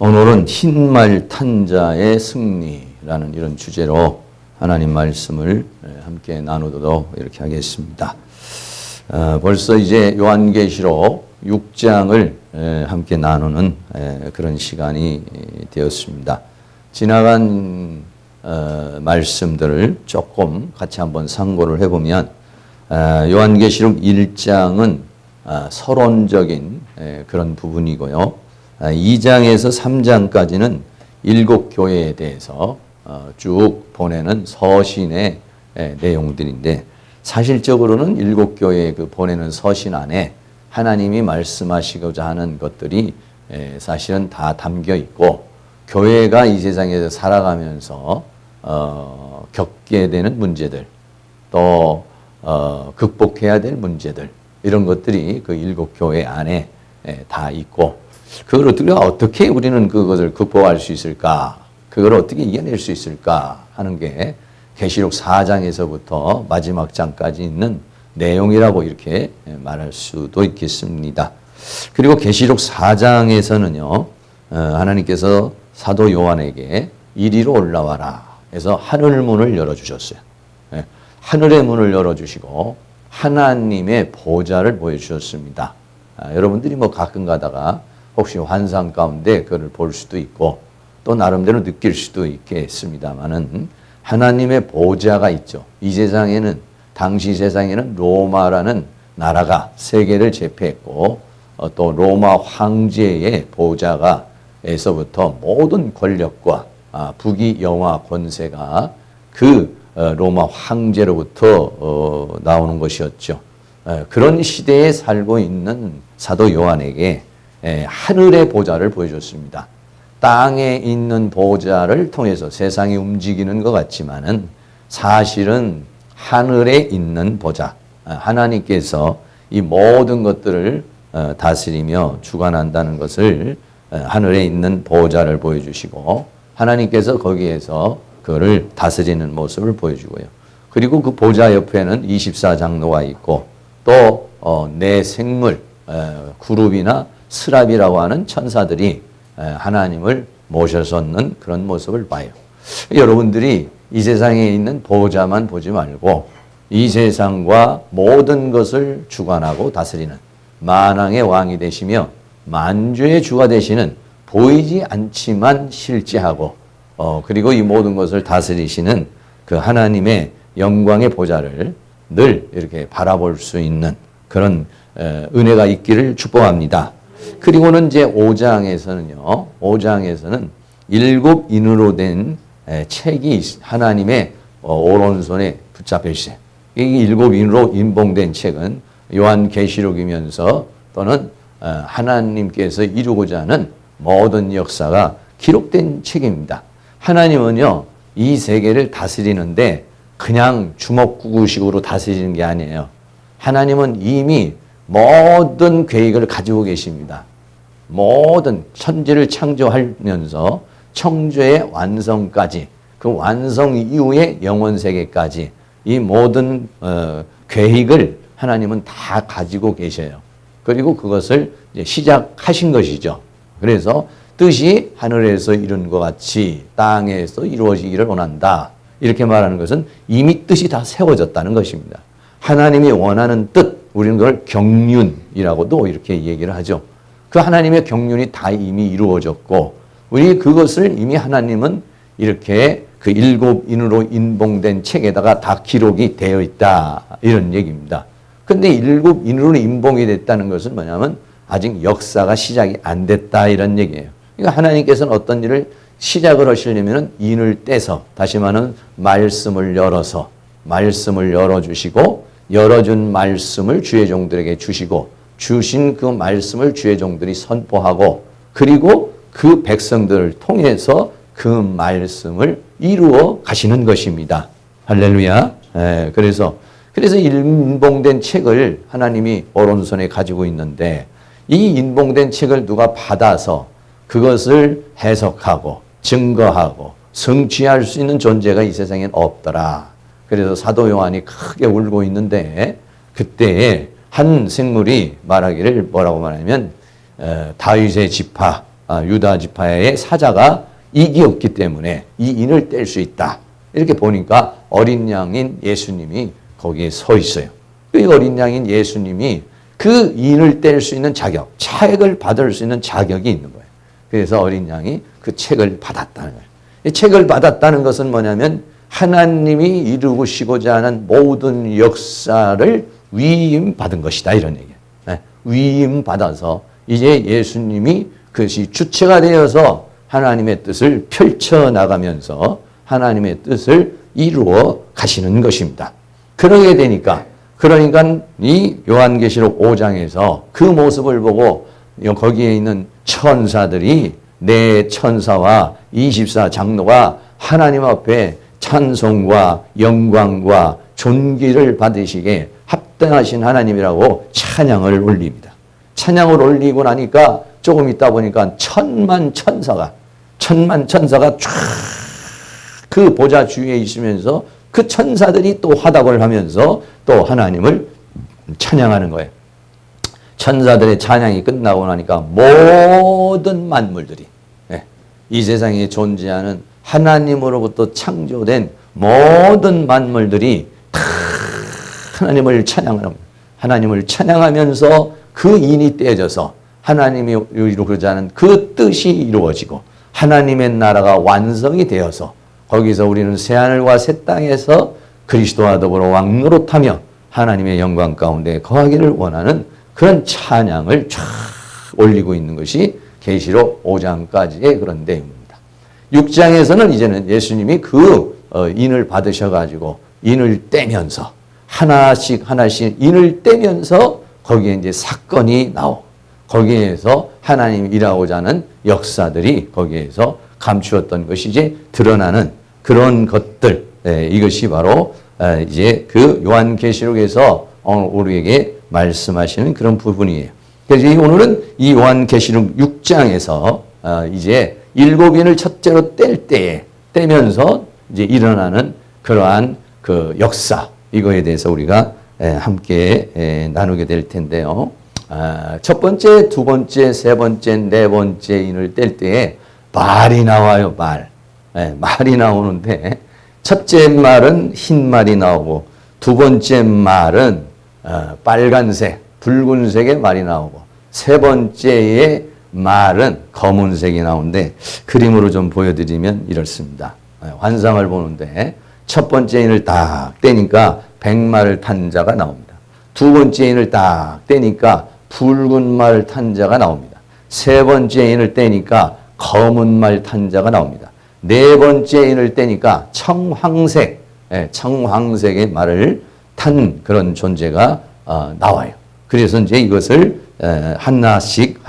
오늘은 흰말 탄 자의 승리라는 이런 주제로 하나님 말씀을 함께 나누도록 이렇게 하겠습니다. 벌써 이제 요한계시록 6장을 함께 나누는 그런 시간이 되었습니다. 지나간 말씀들을 조금 같이 한번 상고를 해보면 요한계시록 1장은 서론적인 그런 부분이고요. 2장에서 3장까지는 7교회에 대해서 쭉 보내는 서신의 내용들인데 사실적으로는 7교회에 그 보내는 서신 안에 하나님이 말씀하시고자 하는 것들이 사실은 다 담겨 있고 교회가 이 세상에서 살아가면서 겪게 되는 문제들 또 극복해야 될 문제들 이런 것들이 그 7교회 안에 다 있고 그걸 어떻게 우리는 그것을 극복할 수 있을까? 그걸 어떻게 이겨낼 수 있을까? 하는 게 계시록 4장에서부터 마지막 장까지 있는 내용이라고 이렇게 말할 수도 있겠습니다. 그리고 계시록 4장에서는요, 하나님께서 사도 요한에게 이리로 올라와라 해서 하늘문을 열어주셨어요. 하늘의 문을 열어주시고 하나님의 보좌를 보여주셨습니다. 여러분들이 가끔 가다가 혹시 환상 가운데 그걸 볼 수도 있고 또 나름대로 느낄 수도 있겠습니다만은 하나님의 보좌가 있죠. 이 세상에는 당시 세상에는 로마라는 나라가 세계를 제패했고 또 로마 황제의 보좌가에서부터 모든 권력과 부귀 영화 권세가 그 로마 황제로부터 나오는 것이었죠. 그런 시대에 살고 있는 사도 요한에게 하늘의 보좌를 보여줬습니다. 땅에 있는 보좌를 통해서 세상이 움직이는 것 같지만은 사실은 하늘에 있는 보좌, 하나님께서 이 모든 것들을 다스리며 주관한다는 것을 하늘에 있는 보좌를 보여주시고 하나님께서 거기에서 그를 다스리는 모습을 보여주고요. 그리고 그 보좌 옆에는 24장로가 있고 또 내 생물, 구룹이나 스랍이라고 하는 천사들이 하나님을 모셔섰는 그런 모습을 봐요. 여러분들이 이 세상에 있는 보좌만 보지 말고 이 세상과 모든 것을 주관하고 다스리는 만왕의 왕이 되시며 만주의 주가 되시는 보이지 않지만 실제하고 그리고 이 모든 것을 다스리시는 그 하나님의 영광의 보좌를 늘 이렇게 바라볼 수 있는 그런 은혜가 있기를 축복합니다. 그리고는 이제 5장에서는요. 5장에서는 7인으로 된 책이 하나님의 오른손에 붙잡혀 있어요. 이 7인으로 인봉된 책은 요한계시록이면서 또는 하나님께서 이루고자 하는 모든 역사가 기록된 책입니다. 하나님은요. 이 세계를 다스리는데 그냥 주먹구구식으로 다스리는 게 아니에요. 하나님은 이미 모든 계획을 가지고 계십니다. 모든 천지를 창조하면서 창조의 완성까지 그 완성 이후의 영원세계까지 이 모든 계획을 하나님은 다 가지고 계셔요. 그리고 그것을 이제 시작하신 것이죠. 그래서 뜻이 하늘에서 이룬 것 같이 땅에서 이루어지기를 원한다. 이렇게 말하는 것은 이미 뜻이 다 세워졌다는 것입니다. 하나님이 원하는 뜻, 우리는 그걸 경륜이라고도 이렇게 얘기를 하죠. 그 하나님의 경륜이 다 이미 이루어졌고 우리 그것을 이미 하나님은 이렇게 그 7인으로 인봉된 책에다가 다 기록이 되어 있다. 이런 얘기입니다. 근데 7인으로 인봉이 됐다는 것은 뭐냐면 아직 역사가 시작이 안 됐다. 이런 얘기예요. 그러니까 하나님께서는 어떤 일을 시작을 하시려면 인을 떼서 다시 말하면 말씀을 열어서 말씀을 열어주시고 열어준 말씀을 주의 종들에게 주시고 주신 그 말씀을 주의 종들이 선포하고 그리고 그 백성들을 통해서 그 말씀을 이루어 가시는 것입니다. 할렐루야. 그래서 인봉된 책을 하나님이 오른손에 가지고 있는데 이 인봉된 책을 누가 받아서 그것을 해석하고 증거하고 성취할 수 있는 존재가 이 세상엔 없더라. 그래서 사도 요한이 크게 울고 있는데 그때에 한 생물이 말하기를 뭐라고 말하냐면 다윗의 지파 유다 지파의 사자가 이기었기 때문에 이 인을 뗄 수 있다. 이렇게 보니까 어린 양인 예수님이 거기에 서 있어요. 이 어린 양인 예수님이 그 인을 뗄 수 있는 자격, 책을 받을 수 있는 자격이 있는 거예요. 그래서 어린 양이 그 책을 받았다는 거예요. 이 책을 받았다는 것은 뭐냐면 하나님이 이루시고자 하는 모든 역사를 위임받은 것이다, 이런 얘기예요. 위임받아서 이제 예수님이 그것이 주체가 되어서 하나님의 뜻을 펼쳐나가면서 하나님의 뜻을 이루어 가시는 것입니다. 그러게 되니까, 그러니까 이 요한계시록 5장에서 그 모습을 보고 거기에 있는 천사들이 네 천사와 24장로가 하나님 앞에 찬송과 영광과 존귀를 받으시기에 합당하신 하나님이라고 찬양을 올립니다. 찬양을 올리고 나니까 조금 있다 보니까 천만 천사가 쫙 그 보좌 주위에 있으면서 그 천사들이 또 화답을 하면서 또 하나님을 찬양하는 거예요. 천사들의 찬양이 끝나고 나니까 모든 만물들이, 이 세상에 존재하는 하나님으로부터 창조된 모든 만물들이 다 하나님을 찬양하면서 그 인이 떼어져서 하나님이 이루고자 하는 그 뜻이 이루어지고 하나님의 나라가 완성이 되어서 거기서 우리는 새하늘과 새 땅에서 그리스도와 더불어 왕노릇하며 하나님의 영광 가운데 거하기를 원하는 그런 찬양을 쫙 올리고 있는 것이 계시록 5장까지의 그런 내용입니다. 6장에서는 이제는 예수님이 그 인을 받으셔가지고 인을 떼면서 하나씩 인을 떼면서 거기에 이제 사건이 나오고 거기에서 하나님이 일하고자 하는 역사들이 거기에서 감추었던 것이 이제 드러나는 그런 것들, 이것이 바로 이제 그 요한계시록에서 오늘 우리에게 말씀하시는 그런 부분이에요. 그래서 오늘은 이 요한계시록 6장에서 이제 일곱인을 첫째로 떼면서 이제 일어나는 그러한 그 역사, 이거에 대해서 우리가 함께 나누게 될 텐데요. 첫 번째, 두 번째, 세 번째, 네 번째 인을 뗄 때에 말이 나와요, 말이 나오는데, 첫째 말은 흰 말이 나오고, 두 번째 말은 빨간색, 붉은색의 말이 나오고, 세 번째의 말은 검은색이 나오는데, 그림으로 좀 보여드리면 이렇습니다. 환상을 보는데, 첫 번째 인을 딱 떼니까 백마를 탄 자가 나옵니다. 두 번째 인을 딱 떼니까 붉은 말 탄 자가 나옵니다. 세 번째 인을 떼니까 검은 말 탄 자가 나옵니다. 네 번째 인을 떼니까 청황색의 말을 탄 그런 존재가 나와요. 그래서 이제 이것을 하나씩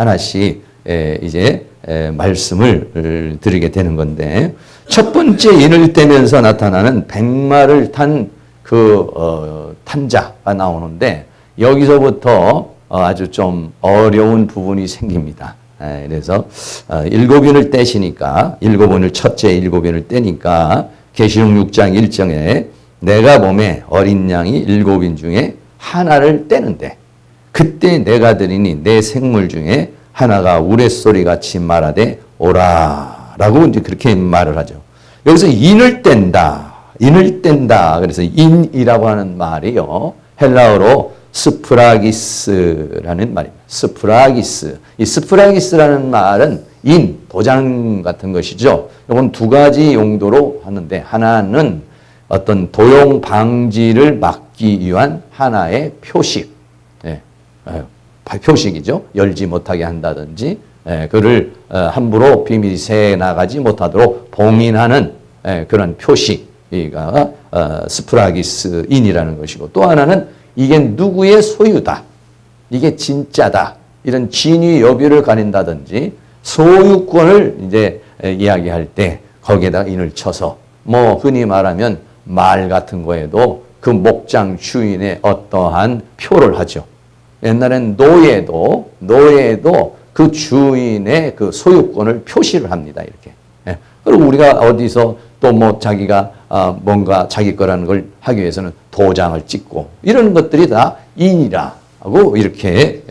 이제 말씀을 드리게 되는 건데, 첫 번째 인을 떼면서 나타나는 백마를 탄 탄자가 나오는데, 여기서부터 아주 좀 어려운 부분이 생깁니다. 그래서 일곱인을 떼시니까, 첫째 일곱인을 떼니까 계시록 6장 1절에 내가 보매 어린 양이 일곱인 중에 하나를 떼는데 그때 내가 들으니 내 생물 중에 하나가 우레소리같이 말하되 오라 라고 이제 그렇게 말을 하죠. 여기서 인을 뗀다. 그래서 인이라고 하는 말이요, 헬라어로 스프라기스라는 말입니다. 이 스프라기스라는 말은 도장 같은 것이죠. 이건 두 가지 용도로 하는데, 하나는 어떤 도용 방지를 막기 위한 하나의 표식, 표식이죠. 열지 못하게 한다든지, 그를 함부로 비밀이 새 나가지 못하도록 봉인하는 그런 표시가 스프라기스인이라는 것이고, 또 하나는 이게 누구의 소유다, 이게 진짜다, 이런 진위 여부를 가린다든지 소유권을 이제 이야기할 때 거기에다 인을 쳐서, 뭐 흔히 말하면 말 같은 거에도 그 목장 주인의 어떠한 표를 하죠. 옛날엔 노예도 그 주인의 그 소유권을 표시를 합니다. 이렇게. 그리고 우리가 어디서 또 뭐 자기가 뭔가 자기 거라는 걸 하기 위해서는 도장을 찍고, 이런 것들이 다 인이라 하고 이렇게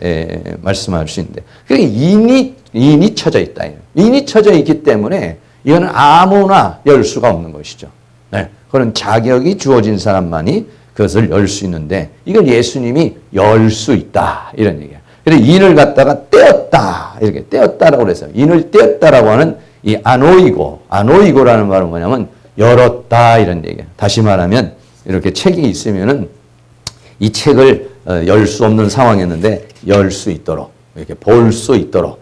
말씀할 수 있는데, 그게 인이 쳐져 있다. 인이 쳐져 있기 때문에 이거는 아무나 열 수가 없는 것이죠. 네. 그런 자격이 주어진 사람만이 그것을 열 수 있는데, 이걸 예수님이 열 수 있다, 이런 얘기예요. 그래서 인을 갖다가 떼었다, 이렇게 떼었다라고 그래서 인을 떼었다라고 하는 이 아노이고라는 말은 뭐냐면 열었다, 이런 얘기예요. 다시 말하면 이렇게 책이 있으면은 이 책을 열 수 없는 상황이었는데 열 수 있도록, 이렇게 볼 수 있도록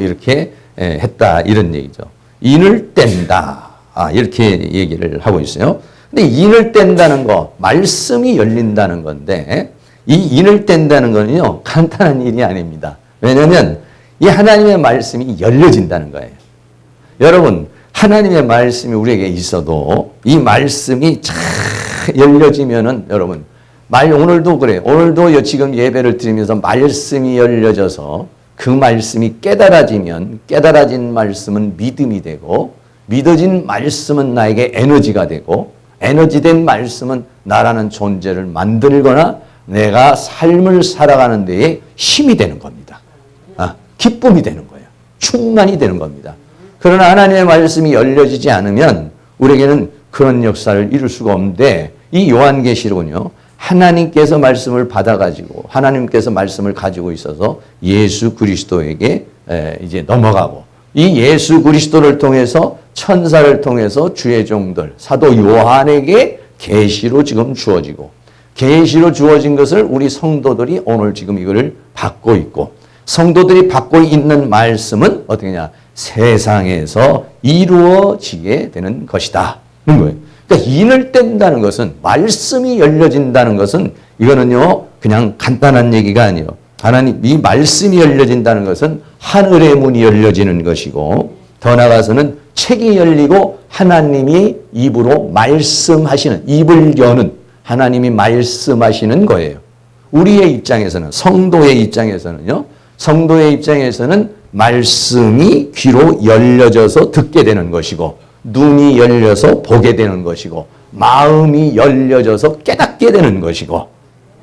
이렇게 했다, 이런 얘기죠. 인을 뗀다, 이렇게 얘기를 하고 있어요. 근데 인을 뗀다는 거, 말씀이 열린다는 건데, 이 인을 뗀다는 거는요, 간단한 일이 아닙니다. 왜냐하면 이 하나님의 말씀이 열려진다는 거예요. 여러분, 하나님의 말씀이 우리에게 있어도 이 말씀이 잘 열려지면은, 여러분, 오늘도 그래요. 오늘도 지금 예배를 드리면서 말씀이 열려져서 그 말씀이 깨달아지면, 깨달아진 말씀은 믿음이 되고, 믿어진 말씀은 나에게 에너지가 되고, 에너지된 말씀은 나라는 존재를 만들거나 내가 삶을 살아가는 데에 힘이 되는 겁니다. 기쁨이 되는 거예요. 충만이 되는 겁니다. 그러나 하나님의 말씀이 열려지지 않으면 우리에게는 그런 역사를 이룰 수가 없는데, 이 요한계시록은요, 하나님께서 말씀을 받아가지고 하나님께서 말씀을 가지고 있어서 예수 그리스도에게 이제 넘어가고, 이 예수 그리스도를 통해서 천사를 통해서 주의 종들 사도 요한에게 계시로 지금 주어지고, 계시로 주어진 것을 우리 성도들이 오늘 지금 이거를 받고 있고, 성도들이 받고 있는 말씀은 어떻게 하냐, 세상에서 이루어지게 되는 것이다, 그런 거예요. 그러니까 인을 뗀다는 것은, 말씀이 열려진다는 것은, 이거는요 그냥 간단한 얘기가 아니에요. 하나님, 이 말씀이 열려진다는 것은 하늘의 문이 열려지는 것이고, 더 나아가서는 책이 열리고 하나님이 입으로 말씀하시는, 입을 여는, 하나님이 말씀하시는 거예요. 우리의 입장에서는, 성도의 입장에서는요, 성도의 입장에서는 말씀이 귀로 열려져서 듣게 되는 것이고, 눈이 열려서 보게 되는 것이고, 마음이 열려져서 깨닫게 되는 것이고,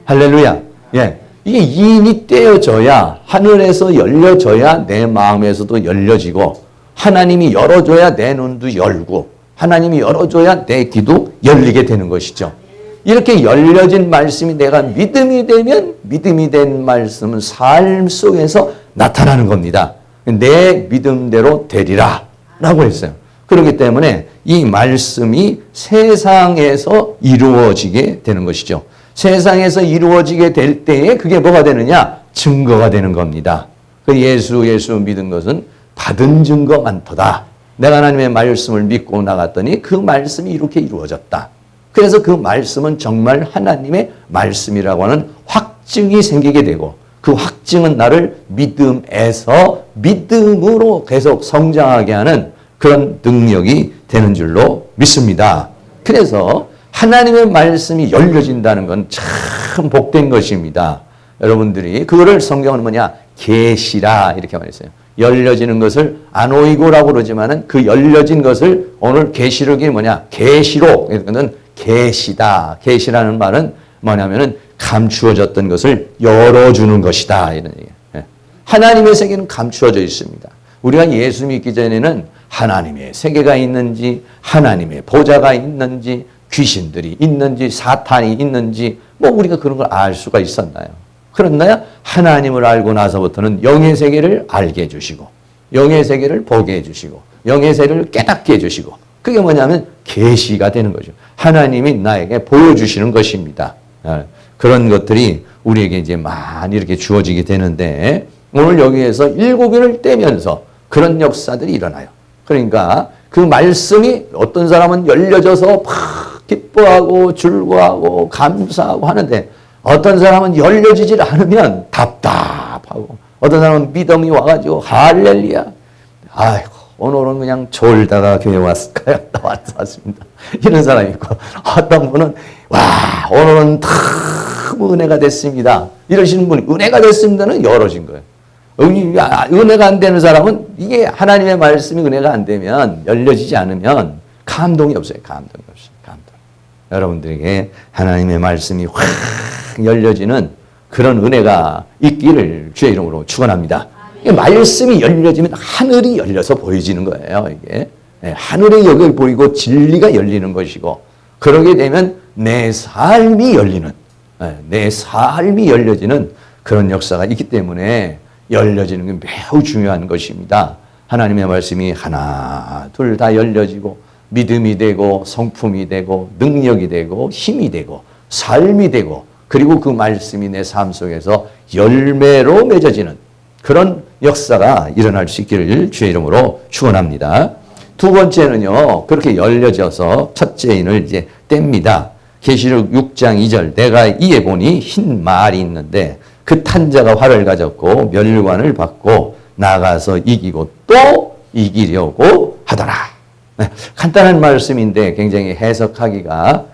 할렐루야. 예. 이게 인이 떼어져야, 하늘에서 열려져야 내 마음에서도 열려지고, 하나님이 열어줘야 내 눈도 열고, 하나님이 열어줘야 내 귀도 열리게 되는 것이죠. 이렇게 열려진 말씀이 내가 믿음이 되면, 믿음이 된 말씀은 삶 속에서 나타나는 겁니다. 내 믿음대로 되리라 라고 했어요. 그렇기 때문에 이 말씀이 세상에서 이루어지게 되는 것이죠. 세상에서 이루어지게 될 때에 그게 뭐가 되느냐? 증거가 되는 겁니다. 그 예수 믿은 것은 받은 증거 많도다. 내가 하나님의 말씀을 믿고 나갔더니 그 말씀이 이렇게 이루어졌다. 그래서 그 말씀은 정말 하나님의 말씀이라고 하는 확증이 생기게 되고, 그 확증은 나를 믿음에서 믿음으로 계속 성장하게 하는 그런 능력이 되는 줄로 믿습니다. 그래서 하나님의 말씀이 열려진다는 건 참 복된 것입니다. 여러분들이 그거를 성경은 뭐냐? 계시라 이렇게 말했어요. 열려지는 것을 아노이고라고 그러지만은 그 열려진 것을 오늘 계시록이 뭐냐? 계시록. 이거는 계시다. 계시라는 말은 뭐냐면은 감추어졌던 것을 열어주는 것이다, 이런 얘기예요. 하나님의 세계는 감추어져 있습니다. 우리가 예수 믿기 전에는 하나님의 세계가 있는지, 하나님의 보좌가 있는지, 귀신들이 있는지, 사탄이 있는지, 뭐 우리가 그런 걸 알 수가 있었나요? 그렇나요? 하나님을 알고 나서부터는 영의 세계를 알게 해주시고, 영의 세계를 보게 해주시고, 영의 세계를 깨닫게 해주시고, 그게 뭐냐면 계시가 되는 거죠. 하나님이 나에게 보여주시는 것입니다. 그런 것들이 우리에게 이제 많이 이렇게 주어지게 되는데, 오늘 여기에서 7인을 떼면서 그런 역사들이 일어나요. 그러니까 그 말씀이 어떤 사람은 열려져서 막 기뻐하고 즐거워하고 감사하고 하는데, 어떤 사람은 열려지질 않으면 답답하고, 어떤 사람은 믿음이 와가지고 할렐루야, 아이고 오늘은 그냥 졸다가 교회 왔을까요? 왔습니다. 이런 사람이 있고, 어떤 분은 와 오늘은 너무 은혜가 됐습니다. 이러시는 분이, 은혜가 됐습니다는 열어진 거예요. 은혜가 안 되는 사람은, 이게 하나님의 말씀이 은혜가 안 되면, 열려지지 않으면 감동이 없어요. 감동이 없어요. 감동. 여러분들에게 하나님의 말씀이 확 열려지는 그런 은혜가 있기를 주의 이름으로 축원합니다. 말씀이 열려지면 하늘이 열려서 보여지는 거예요. 이게 하늘의 역을 보이고 진리가 열리는 것이고, 그러게 되면 내 삶이 열리는, 내 삶이 열려지는 그런 역사가 있기 때문에 열려지는 게 매우 중요한 것입니다. 하나님의 말씀이 하나 둘 다 열려지고 믿음이 되고 성품이 되고 능력이 되고 힘이 되고 삶이 되고, 그리고 그 말씀이 내 삶 속에서 열매로 맺어지는 그런 역사가 일어날 수 있기를 주의 이름으로 축원합니다. 두 번째는요, 그렇게 열려져서 첫째 인을 이제 뗍니다. 계시록 6장 2절, 내가 이에 보니 흰 말이 있는데 그 탄 자가 활을 가졌고 멸관을 받고 나가서 이기고 또 이기려고 하더라. 네, 간단한 말씀인데 굉장히 해석하기가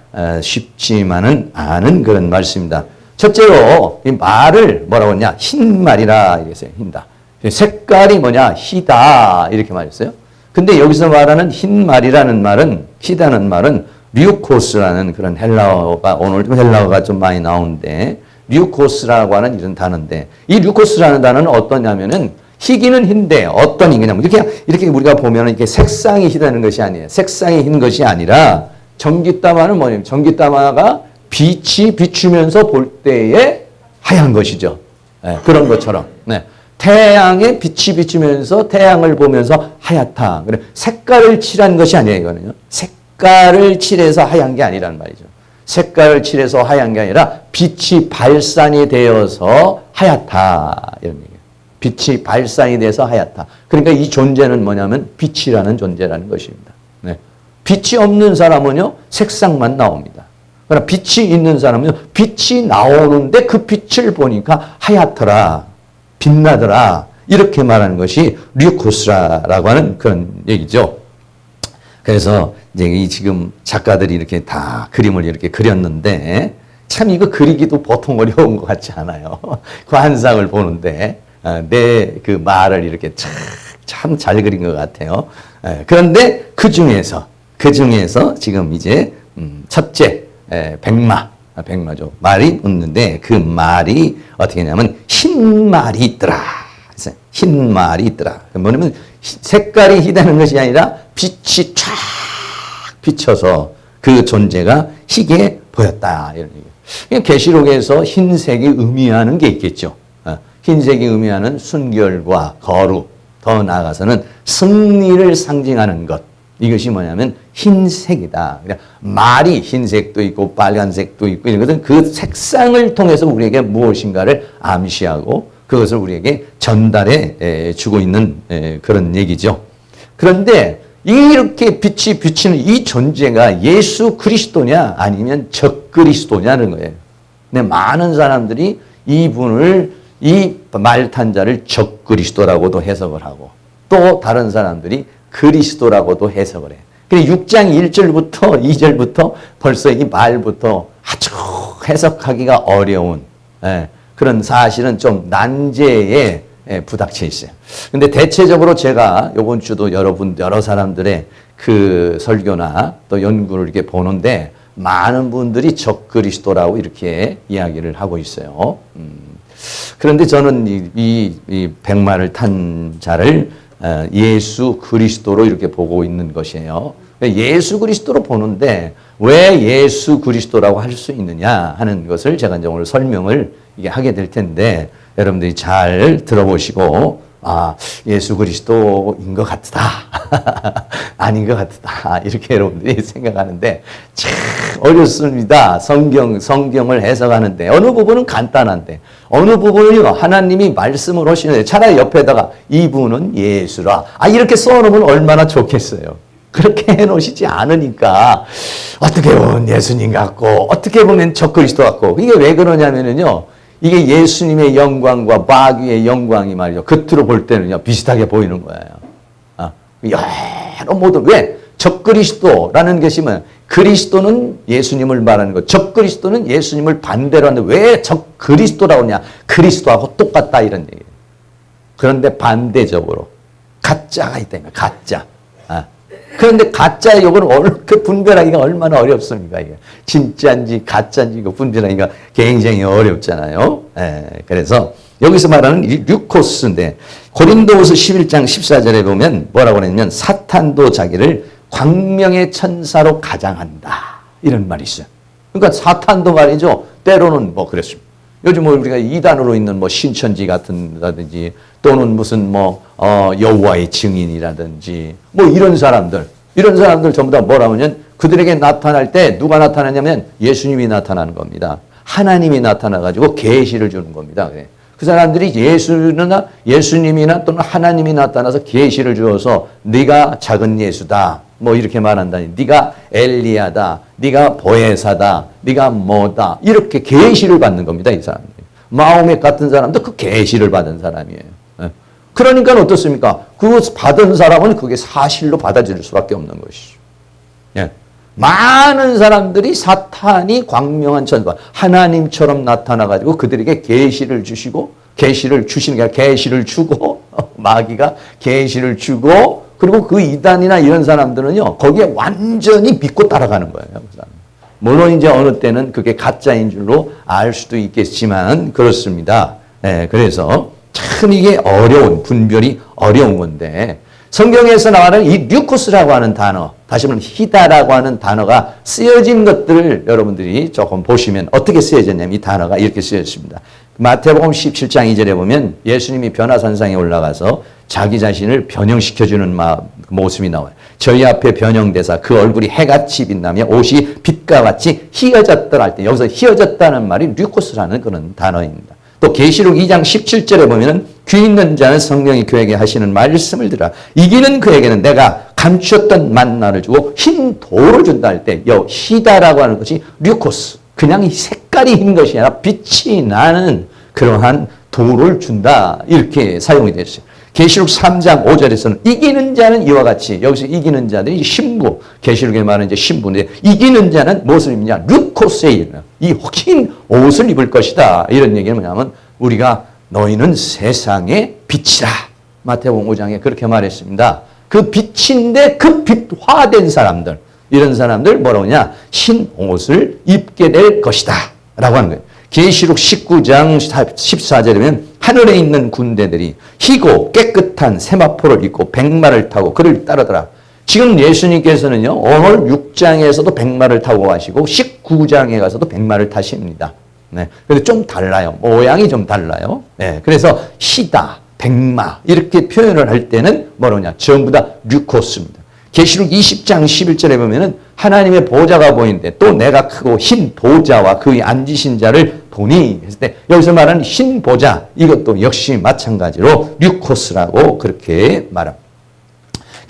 쉽지만은 않은 그런 말씀입니다. 첫째로 이 말을 뭐라고 했냐? 흰 말이라 이랬어요. 흰다. 색깔이 뭐냐? 희다 이렇게 말했어요. 근데 여기서 말하는 흰 말이라는 말은, 희다는 말은 류코스라는 그런 헬라어가, 오늘 헬라어가 좀 많이 나오는데 류코스라고 하는 이런 단어인데, 이 류코스라는 단어는 어떠냐면은 희기는 흰데 어떤 희냐면 이렇게 우리가 보면은 이렇게 색상이 희다는 것이 아니에요. 색상이 흰 것이 아니라 전기다마는 뭐냐면 전기다마가 빛이 비추면서 볼 때에 하얀 것이죠. 네, 그런 것처럼. 네. 태양에 빛이 비추면서 태양을 보면서 하얗다. 그래, 색깔을 칠한 것이 아니에요, 이거는요. 색깔을 칠해서 하얀 게 아니라는 말이죠. 색깔을 칠해서 하얀 게 아니라 빛이 발산이 되어서 하얗다. 이런 얘기예요. 빛이 발산이 돼서 하얗다. 그러니까 이 존재는 뭐냐면 빛이라는 존재라는 것입니다. 네. 빛이 없는 사람은요, 색상만 나옵니다. 그러나 빛이 있는 사람은요, 빛이 나오는데 그 빛을 보니까 하얗더라. 빛나더라. 이렇게 말하는 것이 류코스라라고 하는 그런 얘기죠. 그래서 이제 이 지금 작가들이 이렇게 다 그림을 이렇게 그렸는데, 참 이거 그리기도 보통 어려운 것 같지 않아요. 그 환상을 보는데 내 그 말을 이렇게 참 잘 그린 것 같아요. 그런데 그 중에서 지금 이제 첫째 백마죠. 말이 있는데 그 말이 어떻게 하냐면 흰 말이 있더라. 흰 말이 있더라. 뭐냐면 색깔이 희다는 것이 아니라 빛이 쫙 비쳐서 그 존재가 희게 보였다. 이런 얘기예요. 계시록에서 흰색이 의미하는 게 있겠죠. 흰색이 의미하는 순결과 거룩, 더 나아가서는 승리를 상징하는 것. 이것이 뭐냐면 흰색이다. 그러니까 말이 흰색도 있고 빨간색도 있고 이런 것은 그 색상을 통해서 우리에게 무엇인가를 암시하고 그것을 우리에게 전달해 주고 있는 그런 얘기죠. 그런데 이렇게 빛이 비치는 이 존재가 예수 그리스도냐 아니면 적그리스도냐는 거예요. 근데 많은 사람들이 이분을, 이 말탄 자를 적그리스도라고도 해석을 하고, 또 다른 사람들이 그리스도라고도 해석을 해. 그래서 6장 1절부터 2절부터 벌써 이 말부터 아주 해석하기가 어려운 그런 사실은 좀 난제에 부닥쳐 있어요. 근데 대체적으로 제가 이번 주도 여러 사람들의 그 설교나 또 연구를 이렇게 보는데 많은 분들이 적그리스도라고 이렇게 이야기를 하고 있어요. 그런데 저는 이 백마를 탄 자를 예수 그리스도로 이렇게 보고 있는 것이에요. 예수 그리스도로 보는데 왜 예수 그리스도라고 할 수 있느냐 하는 것을 제가 이제 오늘 설명을 이게 하게 될 텐데, 여러분들이 잘 들어보시고, 예수 그리스도인 것 같다. 아닌 것 같다. 이렇게 여러분들이 생각하는데 참 어렵습니다. 성경을 해석하는데 어느 부분은 간단한데 어느 부분은요, 하나님이 말씀을 하시는데 차라리 옆에다가 이분은 예수라. 이렇게 써놓으면 얼마나 좋겠어요. 그렇게 해놓으시지 않으니까 어떻게 보면 예수님 같고 어떻게 보면 적그리스도 같고, 이게 왜 그러냐면은요, 이게 예수님의 영광과 마귀의 영광이 말이죠, 겉으로 볼 때는요 비슷하게 보이는 거예요. 여러 모든, 왜? 적그리스도라는 것이 뭐, 그리스도는 예수님을 말하는 것, 적그리스도는 예수님을 반대로 하는데 왜 적그리스도라고 하냐? 그리스도하고 똑같다 이런 얘기예요. 그런데 반대적으로 가짜가 있다니까, 가짜. 그런데 가짜 요거는 그 분별하기가 얼마나 어렵습니까? 이게 진짜인지 가짜인지 이거 분별하기가 굉장히 어렵잖아요. 그래서 여기서 말하는 이 류코스인데 고린도후서 11장 14절에 보면 뭐라고 그러냐면 사탄도 자기를 광명의 천사로 가장한다. 이런 말이 있어요. 그러니까 사탄도 말이죠. 때로는 뭐 그랬습니다. 요즘 우리가 이단으로 있는 뭐 신천지 같은다든지 또는 무슨 뭐 여호와의 증인이라든지 뭐 이런 사람들 전부 다 뭐라고 하면 그들에게 나타날 때 누가 나타나냐면 예수님이 나타나는 겁니다. 하나님이 나타나가지고 계시를 주는 겁니다. 그 사람들이 예수님이나 또는 하나님이 나타나서 계시를 주어서 네가 작은 예수다. 뭐 이렇게 말한다니. 네가 엘리야다. 네가 보혜사다. 네가 뭐다. 이렇게 계시를 받는 겁니다. 이 사람들이. 마호멧 같은 사람도 그 계시를 받은 사람이에요. 그러니까 어떻습니까? 그 받은 사람은 그게 사실로 받아들일 수밖에 없는 것이죠. 많은 사람들이 사탄이 광명한 천사, 하나님처럼 나타나가지고 그들에게 계시를 주시고, 계시를 주시는 게 아니라 계시를 주고, 마귀가 계시를 주고, 그리고 그 이단이나 이런 사람들은요, 거기에 완전히 믿고 따라가는 거예요. 물론 이제 어느 때는 그게 가짜인 줄로 알 수도 있겠지만, 그렇습니다. 그래서 참 이게 분별이 어려운 건데, 성경에서 나와는 이 류코스라고 하는 단어, 다시 말하면 히다라고 하는 단어가 쓰여진 것들을 여러분들이 조금 보시면 어떻게 쓰여졌냐면 이 단어가 이렇게 쓰여졌습니다. 마태복음 17장 2절에 보면 예수님이 변화산상에 올라가서 자기 자신을 변형시켜주는 모습이 나와요. 저희 앞에 변형되사 그 얼굴이 해같이 빛나며 옷이 빛과 같이 희어졌더라 할 때 여기서 희어졌다는 말이 류코스라는 그런 단어입니다. 또 계시록 2장 17절에 보면은 귀 있는 자는 성령이 그에게 하시는 말씀을 들으라. 이기는 그에게는 내가 감추었던 만나를 주고 흰 돌을 준다 할 때 히다라고 하는 것이 류코스. 그냥 색깔이 흰 것이 아니라 빛이 나는 그러한 돌을 준다. 이렇게 사용이 됐어요. 계시록 3장 5절에서는 이기는 자는 이와 같이 여기서 이기는 자들이 신부 계시록에 말하는 이제 신부인데 이기는 자는 무엇을 입느냐 류코스에 이 흰 옷을 입을 것이다. 이런 얘기는 뭐냐면 우리가 너희는 세상의 빛이라. 마태복음 5장에 그렇게 말했습니다. 그 빛인데 그 빛화된 사람들 이런 사람들 뭐라고 하냐 흰 옷을 입게 될 것이다. 라고 하는 거예요. 계시록 19장 14절에 보면 하늘에 있는 군대들이 희고 깨끗한 세마포를 입고 백마를 타고 그를 따르더라. 지금 예수님께서는요. 오늘 6장에서도 백마를 타고 가시고 19장에 가서도 백마를 타십니다. 네. 그런데 좀 달라요. 모양이 좀 달라요. 네. 그래서 희다, 백마 이렇게 표현을 할 때는 뭐로냐 전부 다 류코스입니다. 계시록 20장 11절에 보면은 하나님의 보좌가 보이는데 또 내가 크고 흰 보좌와 그 위에 앉으신 자를 보니 했을 때 여기서 말하는 흰 보좌 이것도 역시 마찬가지로 류코스라고 그렇게 말합니다.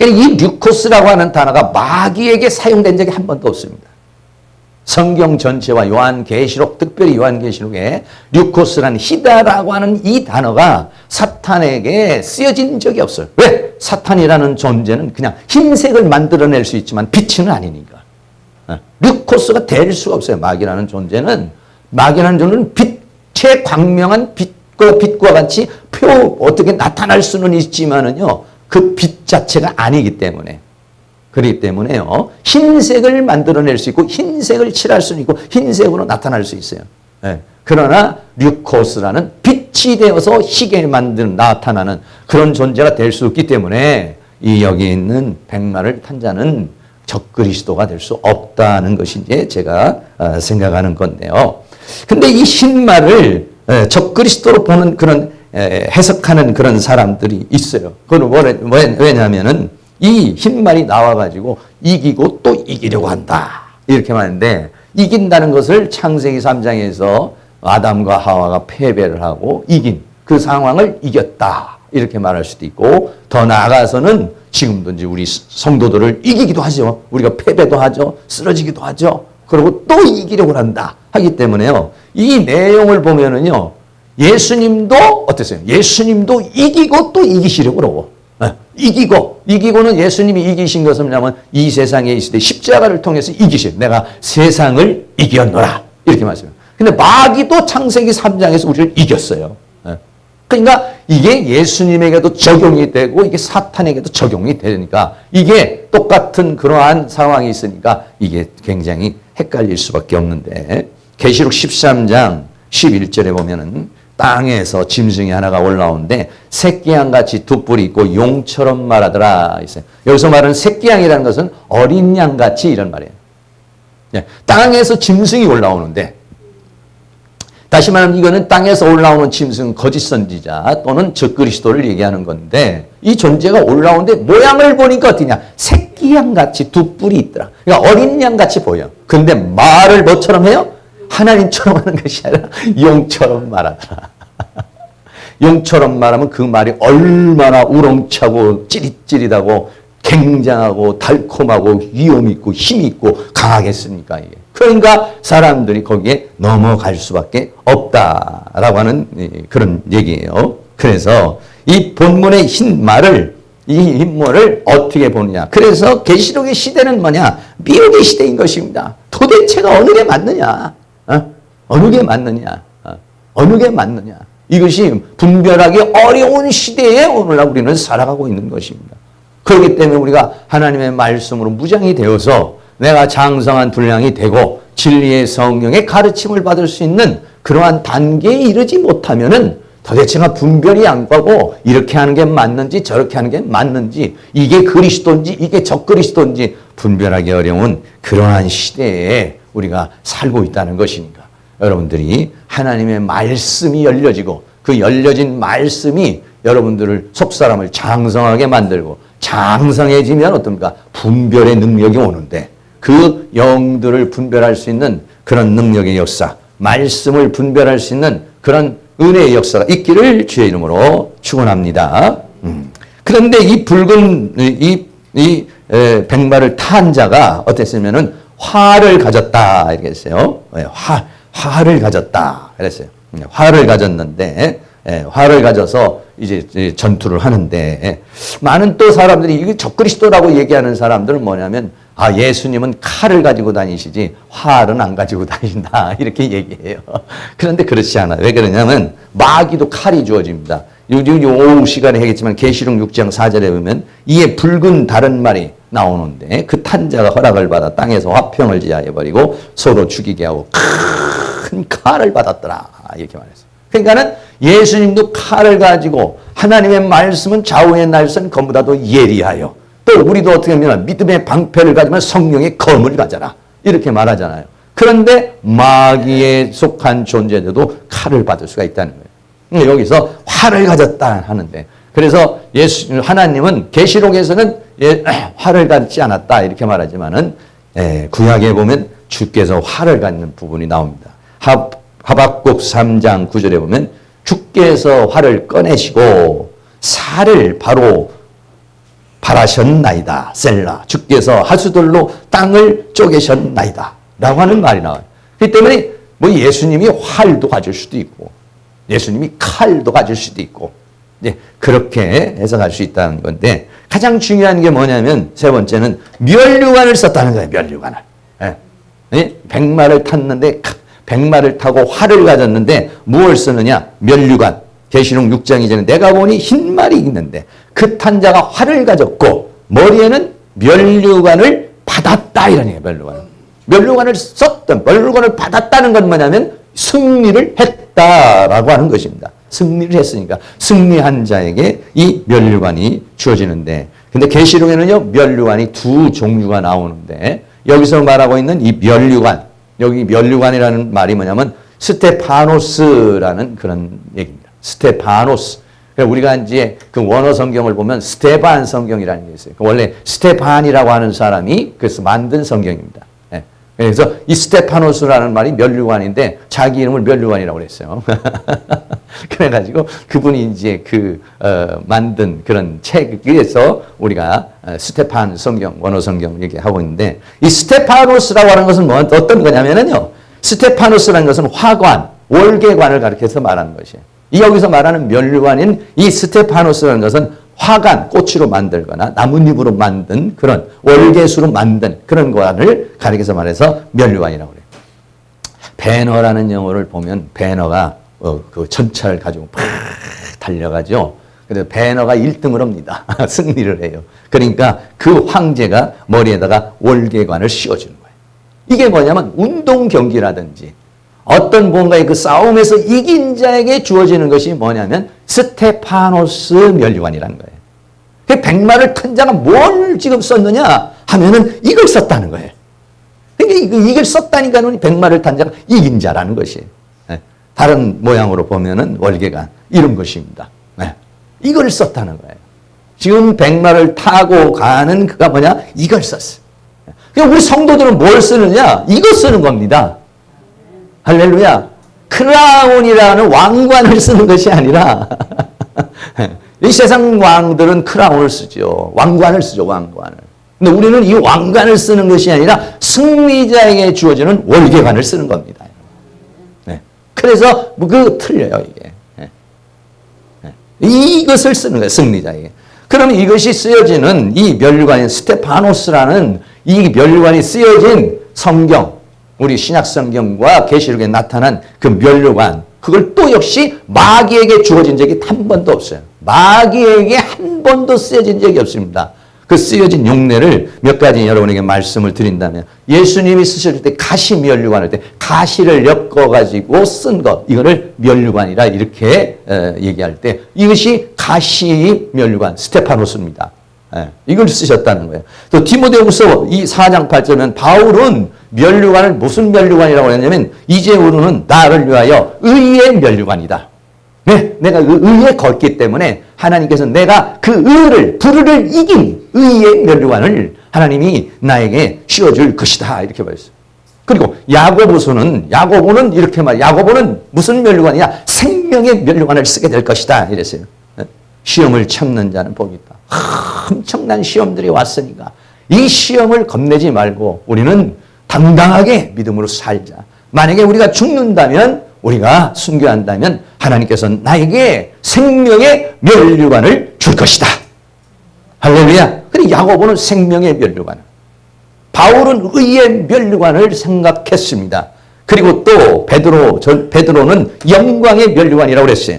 이 류코스라고 하는 단어가 마귀에게 사용된 적이 한 번도 없습니다. 성경 전체와 요한계시록 특별히 요한계시록에 류코스라는 히다라고 하는 이 단어가 사탄에게 쓰여진 적이 없어요. 왜? 사탄이라는 존재는 그냥 흰색을 만들어낼 수 있지만 빛은 아니니까. 류코스가 될 수가 없어요. 마귀라는 존재는 빛의 광명한 빛과 같이 어떻게 나타날 수는 있지만은요. 그 빛 자체가 아니기 때문에. 그렇기 때문에요. 흰색을 만들어낼 수 있고 흰색을 칠할 수는 있고 흰색으로 나타날 수 있어요. 네. 그러나 류코스라는 빛이 되어서 희게 나타나는 그런 존재가 될 수 없기 때문에 이 여기 있는 백마를 탄 자는 적그리스도가 될 수 없다는 것이 이제 제가 생각하는 건데요. 근데 이 흰말을 적그리스도로 보는 그런 해석하는 그런 사람들이 있어요. 그건 왜냐하면은 이 흰말이 나와가지고 이기고 또 이기려고 한다. 이렇게 말하는데 이긴다는 것을 창세기 3장에서 아담과 하와가 패배를 하고 이긴 그 상황을 이겼다. 이렇게 말할 수도 있고 더 나아가서는 지금도 이제 우리 성도들을 이기기도 하죠. 우리가 패배도 하죠. 쓰러지기도 하죠. 그리고 또 이기려고 한다. 하기 때문에요. 이 내용을 보면은요. 예수님도 어땠어요? 예수님도 이기고 또 이기시려고 그러고 이기고는 예수님이 이기신 것은 뭐냐면 이 세상에 있을 때 십자가를 통해서 이기신 내가 세상을 이겼노라 이렇게 말씀해요. 근데 마귀도 창세기 3장에서 우리를 이겼어요. 그러니까 이게 예수님에게도 적용이 되고 이게 사탄에게도 적용이 되니까 이게 똑같은 그러한 상황이 있으니까 이게 굉장히 헷갈릴 수밖에 없는데 계시록 13장 11절에 보면은 땅에서 짐승이 하나가 올라오는데 새끼양같이 두 뿔이 있고 용처럼 말하더라 있어요. 여기서 말하는 새끼양이라는 것은 어린 양같이 이런 말이에요. 땅에서 짐승이 올라오는데, 다시 말하면 이거는 땅에서 올라오는 짐승, 거짓 선지자 또는 적그리스도를 얘기하는 건데, 이 존재가 올라오는데 모양을 보니까 어떠냐? 새끼양같이 두 뿔이 있더라. 그러니까 어린 양같이 보여. 근데 말을 뭐처럼 해요? 하나님처럼 하는 것이 아니라 용처럼 말하더라. 용처럼 말하면 그 말이 얼마나 우렁차고 찌릿찌릿하고 굉장하고 달콤하고 위험 있고 힘이 있고 강하겠습니까, 이게. 그러니까 사람들이 거기에 넘어갈 수밖에 없다라고 하는 그런 얘기예요. 그래서 이 본문의 흰말을, 이 흰말을 어떻게 보느냐. 그래서 계시록의 시대는 뭐냐? 미혹의 시대인 것입니다. 도대체가 어느 게 맞느냐? 어느 게 맞느냐? 어느 게 맞느냐? 이것이 분별하기 어려운 시대에 오늘날 우리는 살아가고 있는 것입니다. 그렇기 때문에 우리가 하나님의 말씀으로 무장이 되어서 내가 장성한 분량이 되고 진리의 성령의 가르침을 받을 수 있는 그러한 단계에 이르지 못하면은 도대체가 분별이 안 가고 이렇게 하는 게 맞는지 저렇게 하는 게 맞는지, 이게 그리스도인지 이게 적그리스도인지 분별하기 어려운 그러한 시대에 우리가 살고 있다는 것이니까 여러분들이 하나님의 말씀이 열려지고 그 열려진 말씀이 여러분들을 속사람을 장성하게 만들고 장성해지면 어떻습니까? 분별의 능력이 오는데 그 영들을 분별할 수 있는 그런 능력의 역사, 말씀을 분별할 수 있는 그런 은혜의 역사가 있기를 주의 이름으로 축원합니다. 그런데 이 붉은 백마를 탄 자가 어땠으면은 화를 가졌다 이렇게 했어요. 화를 가졌다 그랬어요. 화를 가졌는데, 화를 가져서 이제 전투를 하는데, 많은 또 사람들이 이게 적그리스도라고 얘기하는 사람들은 뭐냐면, 예수님은 칼을 가지고 다니시지 활은 안 가지고 다닌다 이렇게 얘기해요. 그런데 그렇지 않아요. 왜 그러냐면 마귀도 칼이 주어집니다. 오후 시간에 하겠지만 계시록 6장 4절에 보면 이에 붉은 다른 말이 나오는데 그 탄자가 허락을 받아 땅에서 화평을 지하해버리고 서로 죽이게 하고 큰 칼을 받았더라 이렇게 말했어요. 그러니까는 예수님도 칼을 가지고 하나님의 말씀은 좌우의 날선 검보다도 예리하여, 또 우리도 어떻게 하면 믿음의 방패를 가지면 성령의 검을 가져라 이렇게 말하잖아요. 그런데 마귀에 속한 존재들도 칼을 받을 수가 있다는 거예요. 여기서 화를 가졌다 하는데, 그래서 하나님은 계시록에서는 화를 갖지 않았다 이렇게 말하지만은 구약에 보면 주께서 화를 갖는 부분이 나옵니다. 하박국 3장 9절에 보면 주께서 활을 꺼내시고 살을 바로 발하셨나이다. 셀라. 주께서 하수들로 땅을 쪼개셨나이다. 라고 하는 말이 나와요. 그렇기 때문에 뭐 예수님이 활도 가질 수도 있고 예수님이 칼도 가질 수도 있고 그렇게 해석할 수 있다는 건데, 가장 중요한 게 뭐냐면 세 번째는 면류관을 썼다는 거예요. 면류관을. 백마를 탔는데 백마를 타고 활을 가졌는데 무엇을 쓰느냐? 면류관. 계시록 6장 이전에 내가 보니 흰 말이 있는데 그 탄 자가 활을 가졌고 머리에는 면류관을 받았다 이러네요. 면류관을 썼던, 면류관을 받았다는 건 뭐냐면 승리를 했다라고 하는 것입니다. 승리를 했으니까 승리한 자에게 이 면류관이 주어지는데, 근데 계시록에는요 면류관이 두 종류가 나오는데 여기서 말하고 있는 이 면류관, 여기 면류관이라는 말이 뭐냐면 스테파노스라는 그런 얘기입니다. 스테파노스. 우리가 이제 그 원어 성경을 보면 스테반 성경이라는 게 있어요. 원래 스테반이라고 하는 사람이 그래서 만든 성경입니다. 그래서 이 스테파노스라는 말이 면류관인데 자기 이름을 면류관이라고 그랬어요. 그래가지고 그분이 이제 만든 그런 책에서 우리가 스테판 성경, 원어 성경 얘기하고 있는데, 이 스테파노스라고 하는 것은 어떤 거냐면요. 스테파노스라는 것은 화관, 월계관을 가리켜서 말하는 것이에요. 여기서 말하는 면류관인 이 스테파노스라는 것은 화관, 꽃으로 만들거나 나뭇잎으로 만든 그런 월계수로 만든 그런 관을 가리켜서 말해서 면류관이라고 그래요. 배너라는 영어를 보면 배너가 그 전차를 가지고 팍 달려가죠. 그래서 배너가 1등을 합니다. 승리를 해요. 그러니까 그 황제가 머리에다가 월계관을 씌워주는 거예요. 이게 뭐냐면 운동 경기라든지 어떤 뭔가의 그 싸움에서 이긴 자에게 주어지는 것이 뭐냐면 스테파노스 면류관이라는 거예요. 그 백마를 탄 자가 뭘 지금 썼느냐 하면은 이걸 썼다는 거예요. 그러니까 이걸 썼다니까는 백마를 탄 자가 이긴 자라는 것이에요. 다른 모양으로 보면은 월계관 이런 것입니다. 이걸 썼다는 거예요. 지금 백마를 타고 가는 그가 뭐냐? 이걸 썼어요. 그러니까 우리 성도들은 뭘 쓰느냐? 이거 쓰는 겁니다. 할렐루야. 크라운이라는 왕관을 쓰는 것이 아니라 이 세상 왕들은 크라운을 쓰죠. 왕관을 쓰죠. 왕관을. 근데 우리는 이 왕관을 쓰는 것이 아니라 승리자에게 주어지는 월계관을 쓰는 겁니다. 네. 그래서 그 틀려요. 이게. 이것을 쓰는 거예요. 승리자에게. 그러면 이것이 쓰여지는 이 면류관인 스테파노스라는 이 면류관이 쓰여진 성경, 우리 신약 성경과 계시록에 나타난 그 면류관, 그걸 또 역시 마귀에게 주어진 적이 한 번도 없어요. 마귀에게 한 번도 쓰여진 적이 없습니다. 그 쓰여진 용례를 몇 가지 여러분에게 말씀을 드린다면, 예수님이 쓰실 때 가시 면류관을 때 가시를 엮어가지고 쓴 것, 이거를 면류관이라 이렇게 얘기할 때 이것이 가시 면류관 스테파노스입니다. 이걸 쓰셨다는 거예요. 또 디모데후서 이 4장 8절은 바울은 면류관을 무슨 면류관이라고 했냐면 이제후로는 나를 위하여 의의 면류관이다. 네, 내가 의에 걷기 때문에 하나님께서 내가 그 의를 불의를 이긴 의의 면류관을 하나님이 나에게 씌워줄 것이다 이렇게 말했어요. 그리고 야고보는 이렇게 야고보는 무슨 면류관이냐? 생명의 면류관을 쓰게 될 것이다 이랬어요. 시험을 참는 자는 복이 있다. 엄청난 시험들이 왔으니까 이 시험을 겁내지 말고 우리는 당당하게 믿음으로 살자. 만약에 우리가 죽는다면, 우리가 순교한다면 하나님께서 나에게 생명의 면류관을 줄 것이다. 할렐루야. 그리고 야고보는 생명의 면류관, 바울은 의의 면류관을 생각했습니다. 그리고 또 베드로는 영광의 면류관이라고 그랬어요.